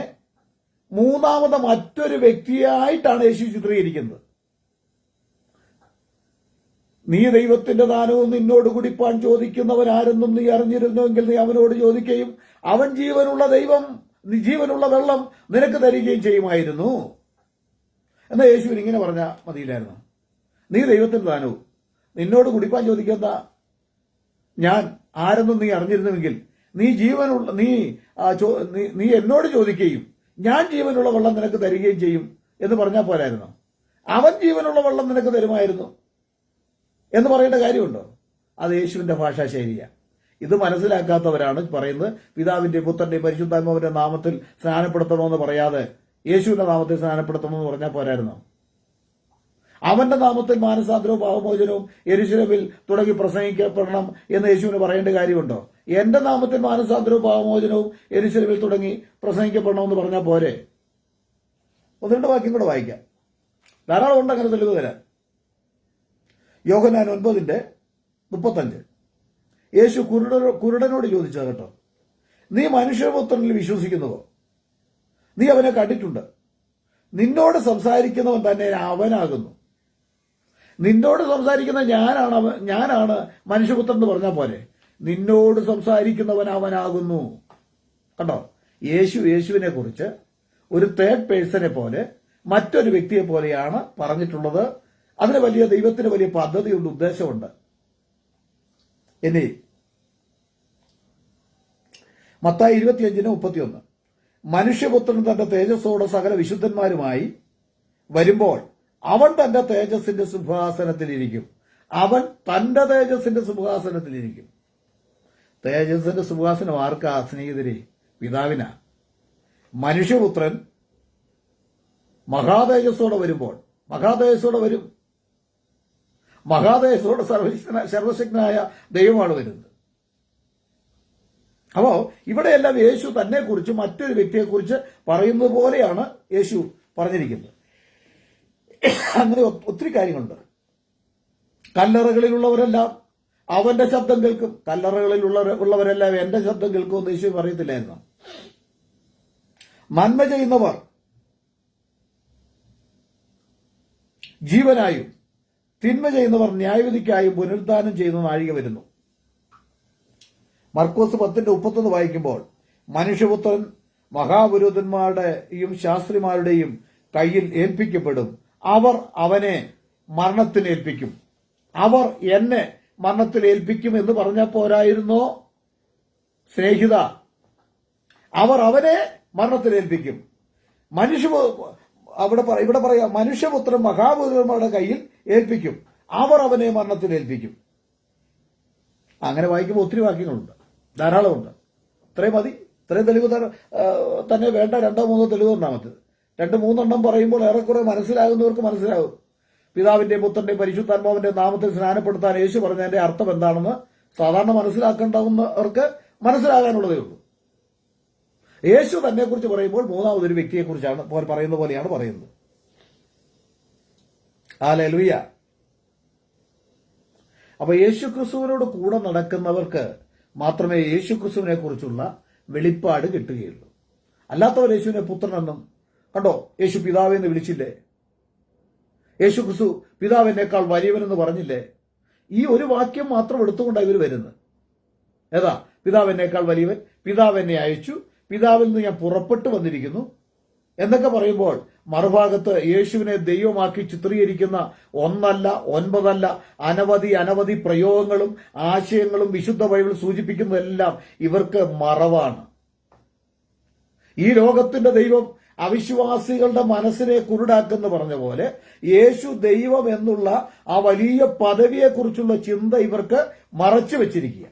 മൂന്നാമത് മറ്റൊരു വ്യക്തിയായിട്ടാണ് യേശു ചിത്രീകരിക്കുന്നത്. നീ ദൈവത്തിന്റെ ദാനവും നിന്നോട് കുടിപ്പാൻ ചോദിക്കുന്നവൻ ആരെന്നും നീ അറിഞ്ഞിരുന്നുവെങ്കിൽ നീ അവനോട് ചോദിക്കുകയും അവൻ ജീവനുള്ള വെള്ളം നിനക്ക് തരികയും ചെയ്യുമായിരുന്നു. എന്നാൽ യേശുവിന് ഇങ്ങനെ പറഞ്ഞാൽ മതിയില്ലായിരുന്നു. നീ ദൈവത്തിന്റെ ദാനവും നിന്നോട് കുടിപ്പാൻ ചോദിക്കുന്ന ഞാൻ ആരെന്നും നീ അറിഞ്ഞിരുന്നുവെങ്കിൽ നീ എന്നോട് ചോദിക്കുകയും ഞാൻ ജീവനുള്ള വെള്ളം നിനക്ക് തരികയും ചെയ്യും എന്ന് പറഞ്ഞാൽ പോരായിരുന്നു. അവൻ ജീവനുള്ള വെള്ളം നിനക്ക് തരുമായിരുന്നു എന്ന് പറയേണ്ട കാര്യമുണ്ടോ? അത് യേശുവിന്റെ ഭാഷാ ശൈലിയാണ്. ഇത് മനസ്സിലാക്കാത്തവരാണ് പറയുന്നത് പിതാവിന്റെയും പുത്രന്റെയും പരിശുദ്ധാത്മാവിന്റെ നാമത്തിൽ സ്നാനപ്പെടുത്തണമെന്ന് പറയാതെ യേശുവിന്റെ നാമത്തിൽ സ്നാനപ്പെടുത്തണമെന്ന് പറഞ്ഞാൽ പോരായിരുന്നോ? അവന്റെ നാമത്തിൽ മാനസാന്തരവും പാപമോചനവും യെരൂശലേമിൽ തുടങ്ങി പ്രസംഗിക്കപ്പെടണം എന്ന് യേശുവിന് പറയേണ്ട കാര്യമുണ്ടോ? എന്റെ നാമത്തിൽ മാനസാന്തരവും പാപമോചനവും യെരൂശലേമിൽ തുടങ്ങി പ്രസംഗിക്കപ്പെടണമെന്ന് പറഞ്ഞാൽ പോരെ? ഒന്ന് രണ്ട് വാക്യം കൂടെ വായിക്കാം, ധാരാളം ഉണ്ട് അങ്ങനെ തെളിവ് തരാൻ. യോഹന്നാൻ 9:35 യേശു കുരുടനോട് ചോദിച്ചത് കേട്ടോ, നീ മനുഷ്യപുത്രനിൽ വിശ്വസിക്കുന്നുവോ? നീ അവനെ കണ്ടിട്ടുണ്ട്. നിന്നോട് സംസാരിക്കുന്നവൻ തന്നെ അവനാകുന്നു. നിന്നോട് സംസാരിക്കുന്ന ഞാനാണ് മനുഷ്യപുത്രൻ എന്ന് പറഞ്ഞാൽ പോലെ, നിന്നോട് സംസാരിക്കുന്നവൻ അവനാകുന്നു. കണ്ടോ, യേശുവിനെ കുറിച്ച് ഒരു തേർഡ് പേഴ്സണെ പോലെ, മറ്റൊരു വ്യക്തിയെ പോലെയാണ് പറഞ്ഞിട്ടുള്ളത്. അതിന് ദൈവത്തിന് വലിയ പദ്ധതിയുണ്ട്, ഉദ്ദേശമുണ്ട്. ഇനി മത്തായി 25:31 മനുഷ്യപുത്രൻ തന്റെ തേജസ്സോടെ സകല വിശുദ്ധന്മാരുമായി വരുമ്പോൾ അവൻ തന്റെ തേജസ്സിന്റെ സിംഹാസനത്തിലിരിക്കും. തേജസ്സിന്റെ സിംഹാസനം ആർക്കാ സ്നേഹിതരെ? പിതാവിനാ. മനുഷ്യപുത്രൻ മഹാതേജസ്സോടെ വരുമ്പോൾ, മഹാതേജസ്സോടെ സർവശക്തനായ ദൈവമാണ് വരുന്നത്. അപ്പോ ഇവിടെയെല്ലാം യേശു തന്നെ കുറിച്ച് മറ്റൊരു വ്യക്തിയെക്കുറിച്ച് പറയുന്നത് പോലെയാണ് യേശു പറഞ്ഞിരിക്കുന്നത്. അങ്ങനെ ഒത്തിരി കാര്യങ്ങളുണ്ട്. കല്ലറകളിലുള്ളവരെല്ലാം അവന്റെ ശബ്ദം കേൾക്കും, കല്ലറകളിലുള്ളവരെല്ലാം എന്റെ ശബ്ദം കേൾക്കുമെന്ന് യേശു പറയത്തില്ലായിരുന്നു. നന്മ ചെയ്യുന്നവർ ജീവനായും തിന്മ ചെയ്യുന്നവർ ന്യായവിധിക്കായും പുനരുദ്ധാനം ചെയ്യുന്ന നാഴിക വരുന്നു. മർക്കോസ് 10:31 വായിക്കുമ്പോൾ മനുഷ്യപുത്രൻ മഹാപുരോഹിതന്മാരുടെയും ശാസ്ത്രിമാരുടെയും കയ്യിൽ ഏൽപ്പിക്കപ്പെടും. അവർ അവനെ മരണത്തിനേൽപ്പിക്കും. അവർ എന്നെ മരണത്തിലേൽപ്പിക്കും എന്ന് പറഞ്ഞാൽ പോരായിരുന്നോ സ്നേഹിത? അവർ അവനെ മരണത്തിലേൽപ്പിക്കും. ഇവിടെ പറയാം, മനുഷ്യപുത്രൻ മഹാപുരോഹിതന്മാരുടെ കയ്യിൽ ഏൽപ്പിക്കും, അവർ അവനെ മരണത്തിലേൽപ്പിക്കും. അങ്ങനെ വായിക്കുമ്പോൾ ഒത്തിരി വാക്യങ്ങളുണ്ട്, ധാരാളമുണ്ട്. ഇത്രയും മതി, ഇത്രയും തെളിവ് തന്നെ വേണ്ട. 2-3 തെളിവ് ഒന്നാമത്തേത്. 2-3 പറയുമ്പോൾ ഏറെക്കുറെ മനസ്സിലാകുന്നവർക്ക് മനസ്സിലാകും. പിതാവിന്റെയും പുത്രന്റെയും പരിശുദ്ധാത്മാവിന്റെ നാമത്തിൽ സ്നാനപ്പെടുത്താൻ യേശു പറഞ്ഞതിന്റെ അർത്ഥം എന്താണെന്ന് സാധാരണ മനസ്സിലാക്കേണ്ടാവുന്നവർക്ക് മനസ്സിലാകാനുള്ളതേ ഉള്ളൂ. യേശു തന്നെ കുറിച്ച് പറയുമ്പോൾ മൂന്നാമതൊരു വ്യക്തിയെ കുറിച്ചാണ് പറയുന്ന പോലെയാണ് പറയുന്നത്. ഹല്ലേലൂയ. അപ്പൊ യേശു ക്രിസ്തുവിനോട് കൂടെ നടക്കുന്നവർക്ക് മാത്രമേ യേശു ക്രിസ്തുവിനെ കുറിച്ചുള്ള വെളിപ്പാട് കിട്ടുകയുള്ളൂ. അല്ലാത്തവർ യേശുവിനെ പുത്രനെന്നും, കണ്ടോ യേശു പിതാവെന്ന് വിളിച്ചില്ലേ, യേശു ക്രിസ്തു പിതാവിനേക്കാൾ വലിയവനെന്ന് പറഞ്ഞില്ലേ, ഈ ഒരു വാക്യം മാത്രം എടുത്തുകൊണ്ടാണ് ഇവർ വരുന്നത്. ഏതാ? പിതാവിനേക്കാൾ വലിയവൻ, പിതാവ് എന്നെ അയച്ചു, പിതാവിൽ നിന്ന് ഞാൻ പുറപ്പെട്ടു വന്നിരിക്കുന്നു എന്നൊക്കെ പറയുമ്പോൾ മറുഭാഗത്ത് യേശുവിനെ ദൈവമാക്കി ചിത്രീകരിക്കുന്ന ഒന്നല്ല, ഒൻപതല്ല, അനവധി പ്രയോഗങ്ങളും ആശയങ്ങളും വിശുദ്ധ ബൈബിൾ സൂചിപ്പിക്കുന്നതെല്ലാം ഇവർക്ക് മറവാണ്. ഈ ലോകത്തിന്റെ ദൈവം അവിശ്വാസികളുടെ മനസ്സിനെ കുരുടാക്കെന്ന് പറഞ്ഞ പോലെ യേശു ദൈവം എന്നുള്ള ആ വലിയ പദവിയെക്കുറിച്ചുള്ള ചിന്ത ഇവർക്ക് മറച്ചു വെച്ചിരിക്കുക.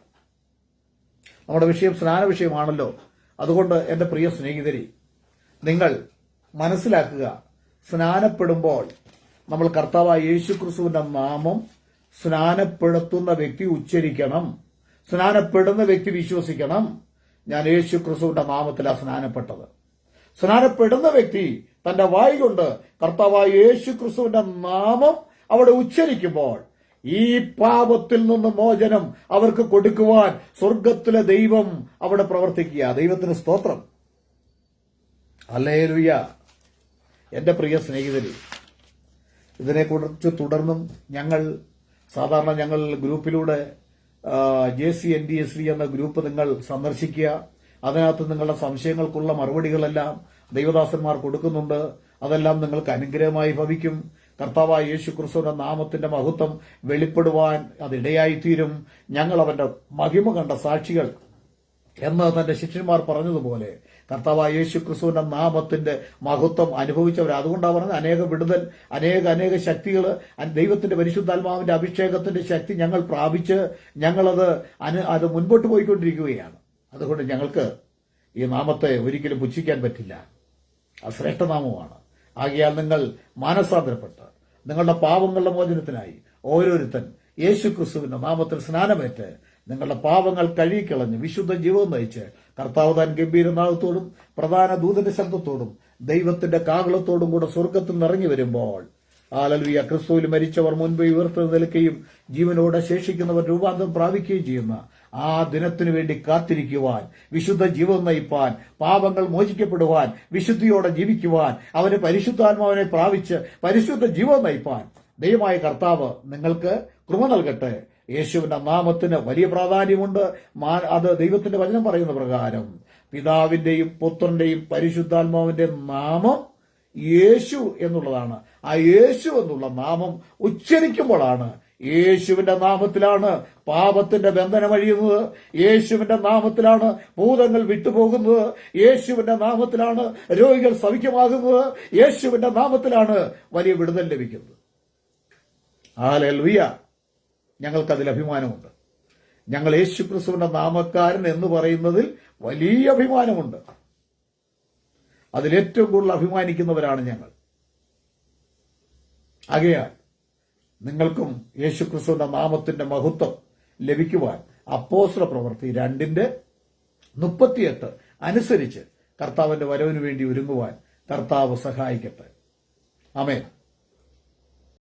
നമ്മുടെ വിഷയം സ്നാന വിഷയമാണല്ലോ. അതുകൊണ്ട് എന്റെ പ്രിയ സ്നേഹിതരെ, നിങ്ങൾ മനസ്സിലാക്കുക, സ്നാനപ്പെടുമ്പോൾ നമ്മൾ കർത്താവായ യേശു ക്രിസ്തുവിന്റെ നാമം സ്നാനപ്പെടുത്തുന്ന വ്യക്തി ഉച്ചരിക്കണം. സ്നാനപ്പെടുന്ന വ്യക്തി വിശ്വസിക്കണം, ഞാൻ യേശു ക്രിസ്തുവിന്റെ നാമത്തിലാണ് സ്നാനപ്പെട്ടത്. സ്നാനപ്പെടുന്ന വ്യക്തി തന്റെ വായി കൊണ്ട് കർത്താവായ യേശു ക്രിസ്തുവിന്റെ നാമം അവിടെ ഉച്ചരിക്കുമ്പോൾ ഈ പാപത്തിൽ നിന്ന് മോചനം അവർക്ക് കൊടുക്കുവാൻ സ്വർഗത്തിലെ ദൈവം അവിടെ പ്രവർത്തിക്കുക. ദൈവത്തിന് സ്തോത്രം. ഹല്ലേലൂയ. എന്റെ പ്രിയ സ്നേഹിതരെ, ഇതിനെക്കുറിച്ച് തുടർന്നും ഞങ്ങൾ ഗ്രൂപ്പിലൂടെ JCNDSD എന്ന ഗ്രൂപ്പ് നിങ്ങൾ സന്ദർശിക്കുക. അതിനകത്ത് നിങ്ങളുടെ സംശയങ്ങൾക്കുള്ള മറുപടികളെല്ലാം ദൈവദാസന്മാർ കൊടുക്കുന്നുണ്ട്. അതെല്ലാം നിങ്ങൾക്ക് അനുഗ്രഹമായി ഭവിക്കും. കർത്താവായ യേശു ക്രിസ്തുവിന്റെ നാമത്തിന്റെ മഹത്വം വെളിപ്പെടുവാൻ അതിടയായിത്തീരും. ഞങ്ങൾ അവന്റെ മഹിമ കണ്ട സാക്ഷികൾ എന്ന് തന്റെ ശിഷ്യന്മാർ പറഞ്ഞതുപോലെ കർത്താവായ യേശു ക്രിസ്തുവിന്റെ നാമത്തിന്റെ മഹത്വം അനുഭവിച്ചവർ. അതുകൊണ്ടാണ് പറഞ്ഞത്, അനേക വിടുതൽ, അനേക ശക്തികൾ, ദൈവത്തിന്റെ പരിശുദ്ധാത്മാവിന്റെ അഭിഷേകത്തിന്റെ ശക്തി ഞങ്ങൾ പ്രാപിച്ച് അത് മുൻപോട്ട് പോയിക്കൊണ്ടിരിക്കുകയാണ്. അതുകൊണ്ട് ഞങ്ങൾക്ക് ഈ നാമത്തെ ഒരിക്കലും പുച്ഛിക്കാൻ പറ്റില്ല. അത് ശ്രേഷ്ഠനാമമാണ്. ആകയാൽ നിങ്ങൾ മാനസാന്തരപ്പെട്ട് നിങ്ങളുടെ പാപങ്ങളുടെ മോചനത്തിനായി ഓരോരുത്തൻ യേശു ക്രിസ്തുവിന്റെ നാമത്തിൽ സ്നാനമേറ്റ് നിങ്ങളുടെ പാപങ്ങൾ കഴുകിക്കളഞ്ഞ് വിശുദ്ധ ജീവിതം നയിച്ച് കർത്താവ് താൻ ഗംഭീരനാഥത്തോടും പ്രധാന ദൂതന്റെ ശബ്ദത്തോടും ദൈവത്തിന്റെ കാഹളത്തോടും കൂടെ സ്വർഗത്തിൽ നിറങ്ങി വരുമ്പോൾ, ഹല്ലേലൂയ, ക്രിസ്തുവിൽ മരിച്ചവർ മുൻപ് ഉയർത്തെഴുന്നേൽക്കുകയും ജീവനോടെ ശേഷിക്കുന്നവർ രൂപാന്തരം പ്രാപിക്കുകയും ചെയ്യുന്ന ആ ദിനത്തിനു വേണ്ടി കാത്തിരിക്കുവാൻ, വിശുദ്ധ ജീവിതം നയിപ്പാൻ, പാപങ്ങൾ മോചിക്കപ്പെടുവാൻ, വിശുദ്ധിയോടെ ജീവിക്കുവാൻ, അവന് പരിശുദ്ധാത്മാവിനെ പ്രാപിച്ച് പരിശുദ്ധ ജീവിതം നയിപ്പാൻ ദൈവമായ കർത്താവ് നിങ്ങൾക്ക് കൃപ നൽകട്ടെ. യേശുവിന്റെ നാമത്തിന് വലിയ പ്രാധാന്യമുണ്ട്. അത് ദൈവത്തിന്റെ വചനം പറയുന്ന പ്രകാരം പിതാവിന്റെയും പുത്രന്റെയും പരിശുദ്ധാത്മാവിന്റെ നാമം യേശു എന്നുള്ളതാണ്. ആ യേശു എന്നുള്ള നാമം ഉച്ചരിക്കുമ്പോഴാണ്, യേശുവിന്റെ നാമത്തിലാണ് പാപത്തിന്റെ ബന്ധനം അഴിയുന്നത്, യേശുവിന്റെ നാമത്തിലാണ് ഭൂതങ്ങൾ വിട്ടുപോകുന്നത്, യേശുവിന്റെ നാമത്തിലാണ് രോഗികൾ സൗഖ്യമാകുന്നത്, യേശുവിന്റെ നാമത്തിലാണ് വലിയ വിടുതൽ ലഭിക്കുന്നത്. ഹല്ലേലൂയ. ഞങ്ങൾക്കതിൽ അഭിമാനമുണ്ട്. ഞങ്ങൾ യേശു ക്രിസ്തുവിന്റെ നാമക്കാരൻ എന്ന് പറയുന്നതിൽ വലിയ അഭിമാനമുണ്ട്. അതിലേറ്റവും കൂടുതൽ അഭിമാനിക്കുന്നവരാണ് ഞങ്ങൾ. ആകയാൽ നിങ്ങൾക്കും യേശു ക്രിസ്തുവിന്റെ നാമത്തിന്റെ മഹത്വം ലഭിക്കുവാൻ അപ്പോസ്തല പ്രവൃത്തി 2:38 അനുസരിച്ച് കർത്താവിന്റെ വരവിന് വേണ്ടി ഒരുങ്ങുവാൻ കർത്താവ് സഹായിക്കട്ടെ. ആമേൻ.